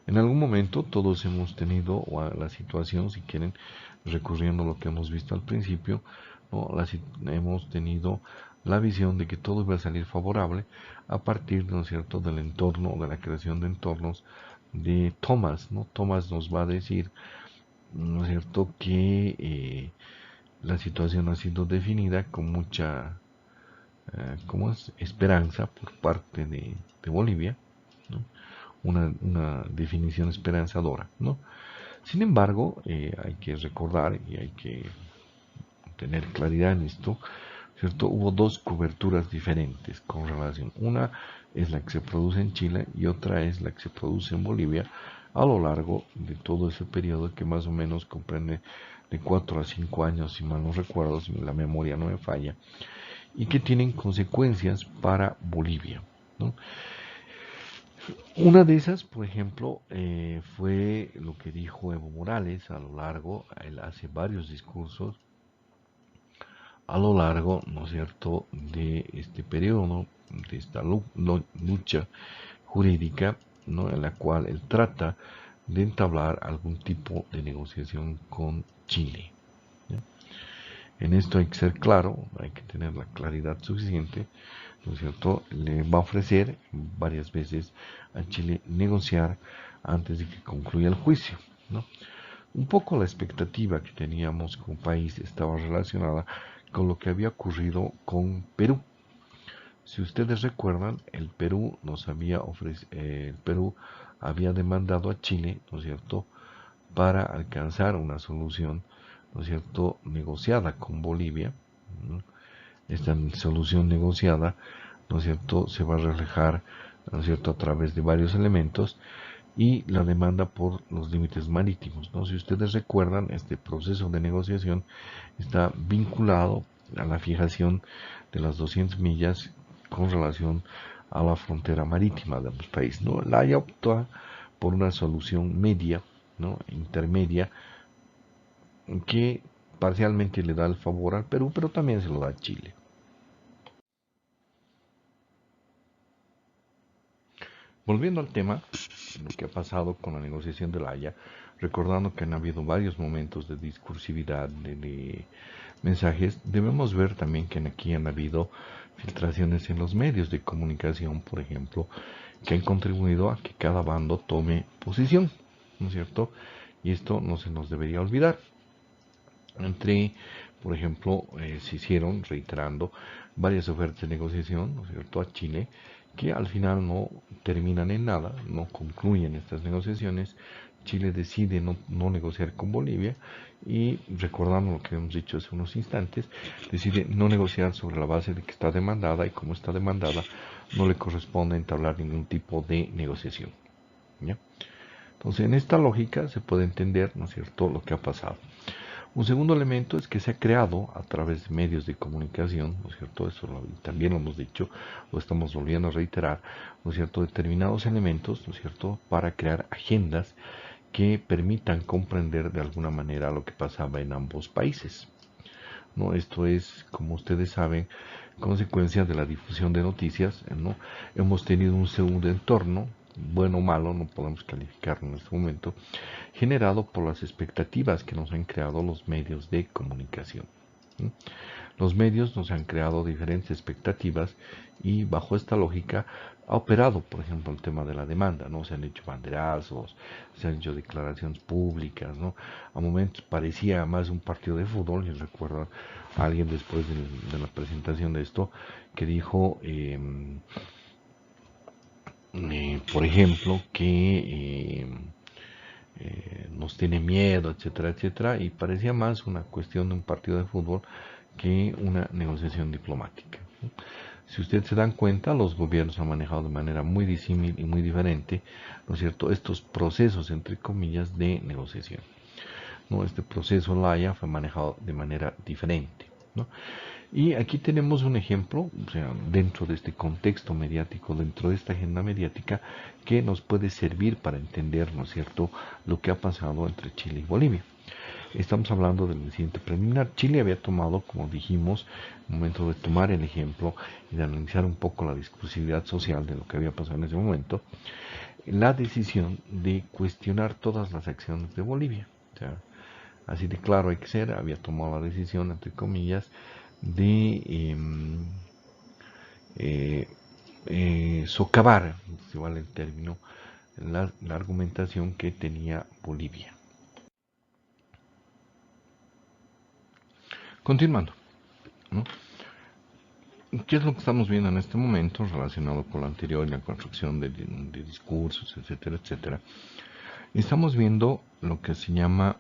En algún momento todos hemos tenido, o a la situación, si quieren, recurriendo a lo que hemos visto al principio, ¿no?, hemos tenido la visión de que todo iba a salir favorable a partir, ¿no es cierto?, del entorno, de la creación de entornos de Thomas, ¿no? Thomas nos va a decir, ¿no es cierto?, que la situación ha sido definida con mucha esperanza por parte de Bolivia, ¿no?, una definición esperanzadora, ¿no? Sin embargo, hay que recordar y hay que tener claridad en esto, ¿cierto? Hubo dos coberturas diferentes con relación. Una es la que se produce en Chile y otra es la que se produce en Bolivia a lo largo de todo ese periodo que más o menos comprende de 4 a 5 años, si mal no recuerdo, si la memoria no me falla, y que tienen consecuencias para Bolivia, ¿no? Una de esas, por ejemplo, fue lo que dijo Evo Morales a lo largo, él hace varios discursos a lo largo, ¿no es cierto?, de este periodo, ¿no?, de esta lucha jurídica, ¿no?, en la cual él trata de entablar algún tipo de negociación con Chile, ¿no? En esto hay que ser claro, hay que tener la claridad suficiente, ¿no es cierto? Le va a ofrecer varias veces a Chile negociar antes de que concluya el juicio, ¿no? Un poco la expectativa que teníamos como país estaba relacionada con lo que había ocurrido con Perú. Si ustedes recuerdan, el Perú había demandado a Chile, ¿no es cierto?, para alcanzar una solución, ¿no es cierto?, negociada con Bolivia, ¿no? Esta solución negociada, ¿no es cierto?, se va a reflejar, ¿no es cierto?, a través de varios elementos, y la demanda por los límites marítimos, ¿no? Si ustedes recuerdan, este proceso de negociación está vinculado a la fijación de las 200 millas con relación a la frontera marítima de ambos países, ¿no? La Haya optó por una solución media, ¿no?, intermedia, que parcialmente le da el favor al Perú, pero también se lo da a Chile. Volviendo al tema, lo que ha pasado con la negociación de La Haya, recordando que han habido varios momentos de discursividad, de mensajes, debemos ver también que aquí han habido filtraciones en los medios de comunicación, por ejemplo, que han contribuido a que cada bando tome posición, ¿no es cierto? Y esto no se nos debería olvidar. Por ejemplo, se hicieron, reiterando, varias ofertas de negociación, ¿no es cierto?, a Chile, que al final no terminan en nada, no concluyen estas negociaciones. Chile decide no negociar con Bolivia y, recordando lo que hemos dicho hace unos instantes, decide no negociar sobre la base de que está demandada, y como está demandada no le corresponde entablar ningún tipo de negociación, ¿ya? Entonces, en esta lógica se puede entender, ¿no es cierto?, lo que ha pasado. Un segundo elemento es que se ha creado a través de medios de comunicación, ¿no es cierto?, eso también lo hemos dicho, lo estamos volviendo a reiterar, ¿no es cierto?, determinados elementos, ¿no es cierto?, para crear agendas que permitan comprender de alguna manera lo que pasaba en ambos países, ¿no? Esto es, como ustedes saben, consecuencia de la difusión de noticias, ¿no? Hemos tenido un segundo entorno, bueno o malo, no podemos calificarlo en este momento, generado por las expectativas que nos han creado los medios de comunicación, ¿sí? Los medios nos han creado diferentes expectativas y bajo esta lógica ha operado, por ejemplo, el tema de la demanda, ¿no? Se han hecho banderazos, se han hecho declaraciones públicas, ¿no? A momentos parecía más un partido de fútbol. Yo recuerdo a alguien después de la presentación de esto que dijo, por ejemplo, que nos tiene miedo, etcétera, etcétera, y parecía más una cuestión de un partido de fútbol que una negociación diplomática. Si ustedes se dan cuenta, los gobiernos han manejado de manera muy disímil y muy diferente, ¿no es cierto?, estos procesos, entre comillas, de negociación, ¿no? Este proceso en La Haya fue manejado de manera diferente, ¿no? Y aquí tenemos un ejemplo, o sea, dentro de este contexto mediático, dentro de esta agenda mediática, que nos puede servir para entender, ¿no es cierto?, lo que ha pasado entre Chile y Bolivia. estamos hablando del incidente preliminar. Chile había tomado, como dijimos, el momento de tomar el ejemplo y de analizar un poco la discursividad social de lo que había pasado en ese momento, la decisión de cuestionar todas las acciones de Bolivia. O sea, así de claro hay que ser, había tomado la decisión, entre comillas, de socavar, si vale el término, la argumentación que tenía Bolivia. Continuando, ¿no? ¿Qué es lo que estamos viendo en este momento relacionado con lo anterior y la construcción de discursos, etcétera, etcétera? Estamos viendo lo que se llama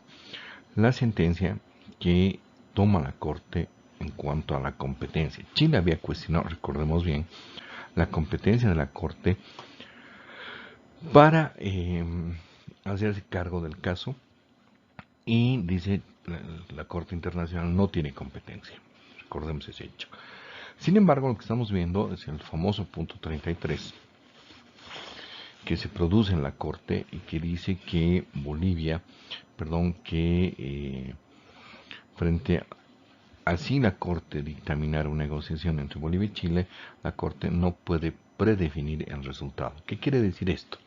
la sentencia que toma la Corte en cuanto a la competencia. Chile había cuestionado, recordemos bien, la competencia de la Corte para hacerse cargo del caso y dice la Corte Internacional no tiene competencia. Recordemos ese hecho. Sin embargo, lo que estamos viendo es el famoso punto 33 que se produce en la Corte y que dice que frente a si la Corte dictaminara una negociación entre Bolivia y Chile, la Corte no puede predefinir el resultado. ¿Qué quiere decir esto?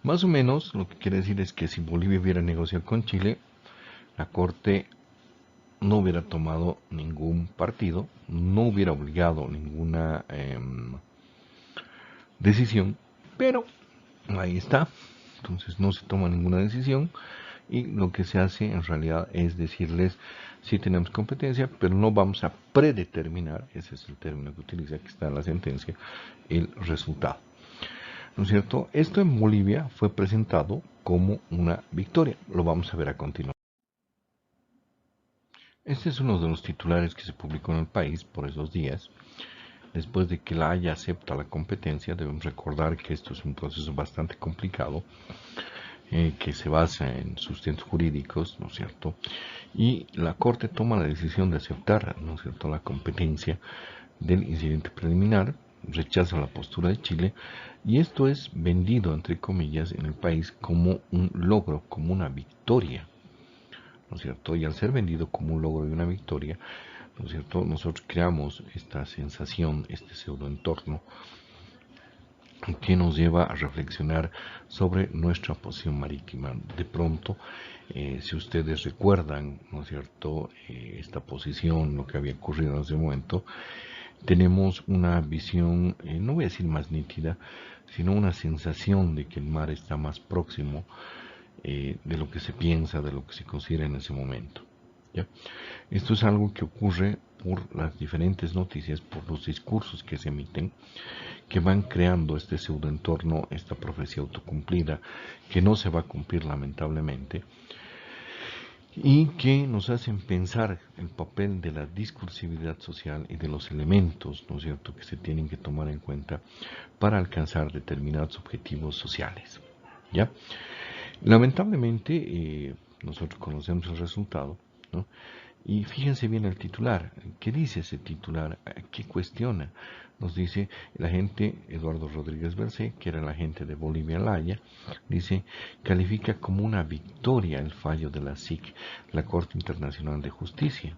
Más o menos lo que quiere decir es que si Bolivia hubiera negociado con Chile, la Corte no hubiera tomado ningún partido, no hubiera obligado ninguna decisión, pero ahí está, entonces no se toma ninguna decisión y lo que se hace en realidad es decirles sí tenemos competencia, pero no vamos a predeterminar, ese es el término que utiliza, que está en la sentencia, el resultado. ¿No es cierto? Esto en Bolivia fue presentado como una victoria, lo vamos a ver a continuación. Este es uno de los titulares que se publicó en el país por esos días. Después de que la Haya acepta la competencia, debemos recordar que esto es un proceso bastante complicado, que se basa en sustentos jurídicos, ¿no es cierto? Y la Corte toma la decisión de aceptar, ¿no es cierto?, la competencia del incidente preliminar, rechaza la postura de Chile, y esto es vendido, entre comillas, en el país como un logro, como una victoria, ¿no es cierto? Y al ser vendido como un logro y una victoria, ¿no es cierto?, nosotros creamos esta sensación, este pseudoentorno que nos lleva a reflexionar sobre nuestra posición marítima. De pronto, si ustedes recuerdan, ¿no es cierto?, esta posición, lo que había ocurrido en ese momento, tenemos una visión, no voy a decir más nítida, sino una sensación de que el mar está más próximo de lo que se piensa, de lo que se considera en ese momento. ¿Ya? Esto es algo que ocurre por las diferentes noticias, por los discursos que se emiten, que van creando este pseudoentorno, esta profecía autocumplida, que no se va a cumplir lamentablemente, y que nos hacen pensar el papel de la discursividad social y de los elementos, ¿no es cierto?, que se tienen que tomar en cuenta para alcanzar determinados objetivos sociales. ¿Ya? Lamentablemente, nosotros conocemos el resultado, ¿no? Y fíjense bien el titular. ¿Qué dice ese titular? ¿Qué cuestiona? Nos dice el agente Eduardo Rodríguez Bercé, que era el agente de Bolivia en La Haya, dice, califica como una victoria el fallo de la SIC, la Corte Internacional de Justicia.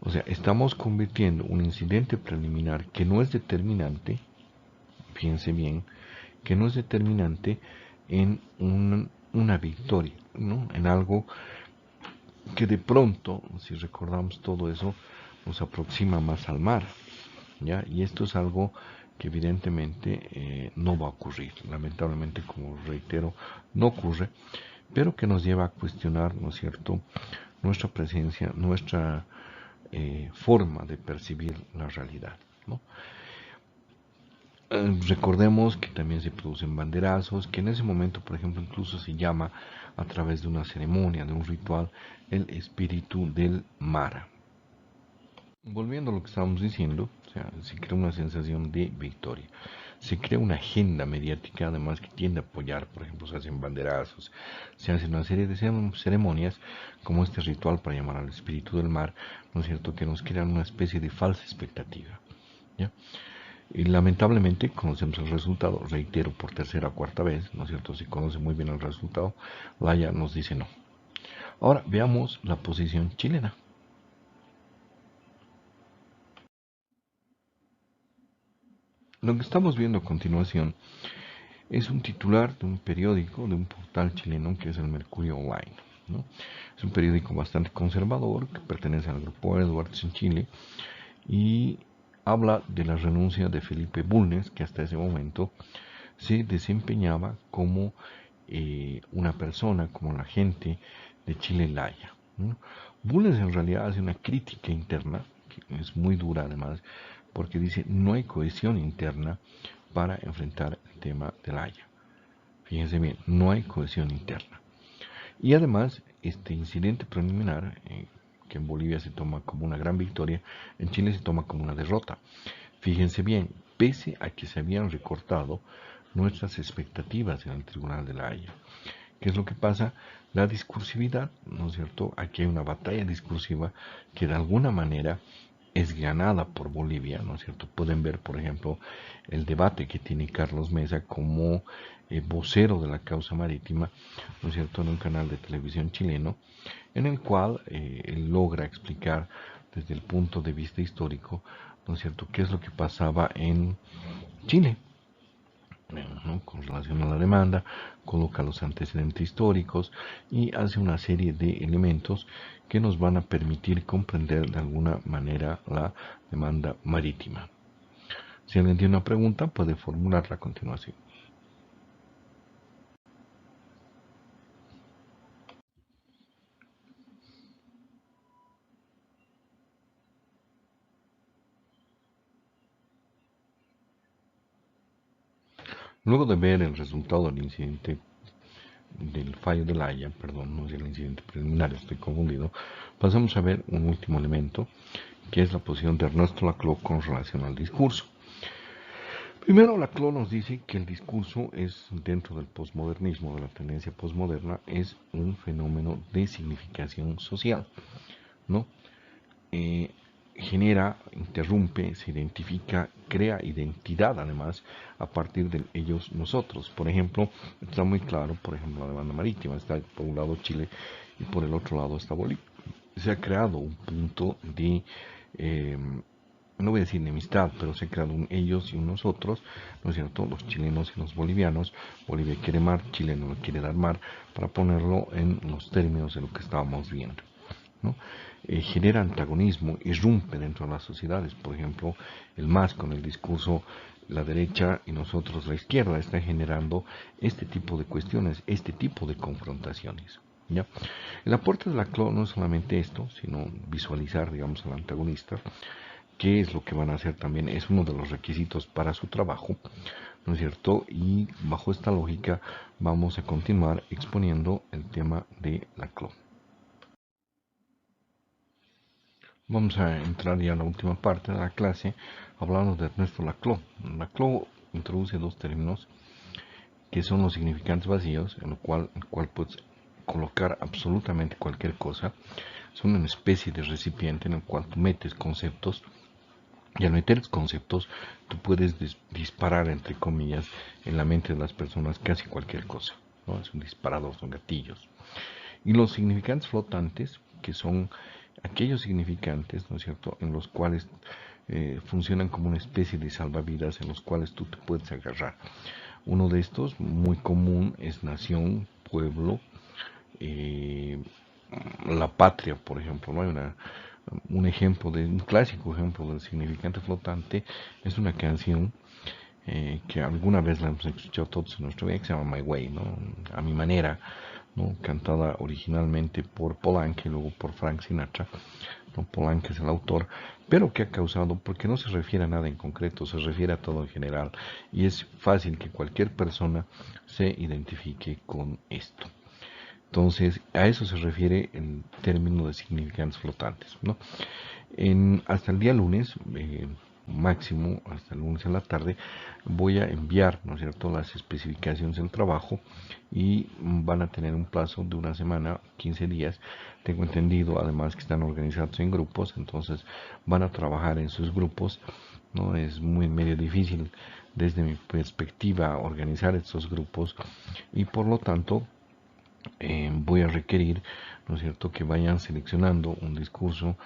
O sea, estamos convirtiendo un incidente preliminar que no es determinante, fíjense bien, que no es determinante en una victoria, ¿no? En algo que de pronto, si recordamos todo eso, nos aproxima más al mar, ¿ya? Y esto es algo que evidentemente no va a ocurrir, lamentablemente, como reitero, no ocurre, pero que nos lleva a cuestionar, ¿no es cierto?, nuestra presencia, nuestra forma de percibir la realidad, ¿no? Recordemos que también se producen banderazos, que en ese momento, por ejemplo, incluso se llama a través de una ceremonia, de un ritual, el espíritu del mar. Volviendo a lo que estábamos diciendo, o sea, se crea una sensación de victoria. Se crea una agenda mediática, además, que tiende a apoyar, por ejemplo, se hacen banderazos, se hacen una serie de ceremonias, como este ritual para llamar al espíritu del mar, ¿no es cierto?, que nos crean una especie de falsa expectativa, ¿ya? Y lamentablemente conocemos el resultado, reitero por tercera o cuarta vez, ¿no es cierto? Se conoce muy bien el resultado, La Haya nos dice no. Ahora veamos la posición chilena. Lo que estamos viendo a continuación es un titular de un periódico, de un portal chileno que es el Mercurio Online, ¿no? Es un periódico bastante conservador que pertenece al grupo Edwards en Chile y habla de la renuncia de Felipe Bulnes, que hasta ese momento se desempeñaba como una persona, como la gente de Chile Laya, ¿no? Bulnes en realidad hace una crítica interna, que es muy dura además, porque dice no hay cohesión interna para enfrentar el tema del Haya. Fíjense bien, no hay cohesión interna. Y además, este incidente preliminar, que en Bolivia se toma como una gran victoria, en Chile se toma como una derrota. Fíjense bien, pese a que se habían recortado nuestras expectativas en el Tribunal de la Haya. ¿Qué es lo que pasa? La discursividad, ¿no es cierto? Aquí hay una batalla discursiva que de alguna manera es ganada por Bolivia, ¿no es cierto? Pueden ver, por ejemplo, el debate que tiene Carlos Mesa como vocero de la causa marítima, ¿no es cierto?, en un canal de televisión chileno, en el cual él logra explicar desde el punto de vista histórico, ¿no es cierto?, qué es lo que pasaba en Chile, ¿no?, con relación a la demanda, coloca los antecedentes históricos y hace una serie de elementos que nos van a permitir comprender de alguna manera la demanda marítima. Si alguien tiene una pregunta, puede formularla a continuación. Luego de ver el resultado del incidente del fallo de la Haya, perdón, no es el incidente preliminar, estoy confundido, pasamos a ver un último elemento, que es la posición de Ernesto Laclau con relación al discurso. Primero, Laclau nos dice que el discurso es, dentro del posmodernismo, de la tendencia posmoderna, es un fenómeno de significación social, ¿no? Genera, interrumpe, se identifica, crea identidad además a partir de ellos nosotros. Por ejemplo, está muy claro, por ejemplo, la demanda marítima, está por un lado Chile y por el otro lado está Bolivia. Se ha creado un punto de, no voy a decir enemistad, pero se ha creado un ellos y un nosotros, ¿no es cierto?, los chilenos y los bolivianos. Bolivia quiere mar, Chile no quiere dar mar, para ponerlo en los términos de lo que estábamos viendo, ¿no? Genera antagonismo, irrumpe dentro de las sociedades. Por ejemplo, el MAS con el discurso la derecha y nosotros la izquierda está generando este tipo de cuestiones, este tipo de confrontaciones, ¿ya? El aporte de Laclau no es solamente esto, sino visualizar, digamos, al antagonista, qué es lo que van a hacer también, es uno de los requisitos para su trabajo, ¿no es cierto? Y bajo esta lógica vamos a continuar exponiendo el tema de Laclau. Vamos a entrar ya a la última parte de la clase hablando de Ernesto Laclau. Laclau introduce dos términos que son los significantes vacíos, en el cual puedes colocar absolutamente cualquier cosa. Son una especie de recipiente en el cual tú metes conceptos y al meter conceptos tú puedes disparar, entre comillas, en la mente de las personas casi cualquier cosa, ¿no? Es un disparador, son gatillos. Y los significantes flotantes, que son aquellos significantes, ¿no es cierto?, en los cuales funcionan como una especie de salvavidas en los cuales tú te puedes agarrar. Uno de estos, muy común, es nación, pueblo, eh, la patria, por ejemplo, ¿no? Hay un ejemplo, un clásico ejemplo del significante flotante es una canción que alguna vez la hemos escuchado todos en nuestra vida, que se llama My Way, ¿no?, a mi manera, ¿no?, cantada originalmente por Paul Anka y luego por Frank Sinatra, ¿no? Paul Anka es el autor, pero que ha causado, porque no se refiere a nada en concreto, se refiere a todo en general, y es fácil que cualquier persona se identifique con esto. Entonces, a eso se refiere el término de significantes flotantes, ¿no? Hasta el día lunes, máximo, hasta el lunes en la tarde, voy a enviar, ¿no es cierto?, las especificaciones del trabajo y van a tener un plazo de una semana, 15 días. Tengo entendido además que están organizados en grupos, entonces van a trabajar en sus grupos, ¿no? Es muy medio difícil desde mi perspectiva organizar estos grupos y por lo tanto voy a requerir, ¿no es cierto?, que vayan seleccionando un discurso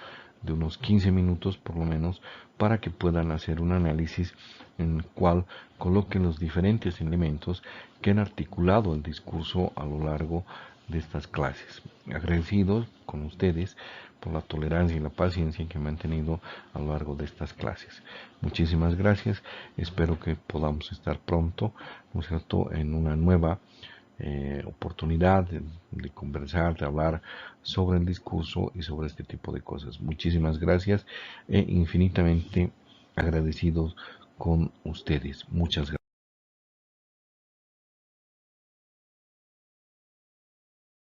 de unos 15 minutos por lo menos para que puedan hacer un análisis en el cual coloquen los diferentes elementos que han articulado el discurso a lo largo de estas clases. Agradecidos con ustedes por la tolerancia y la paciencia que me han tenido a lo largo de estas clases. Muchísimas gracias. Espero que podamos estar pronto, ¿no es cierto?, en una nueva oportunidad de conversar, de hablar sobre el discurso y sobre este tipo de cosas. Muchísimas gracias e infinitamente agradecidos con ustedes. Muchas gracias.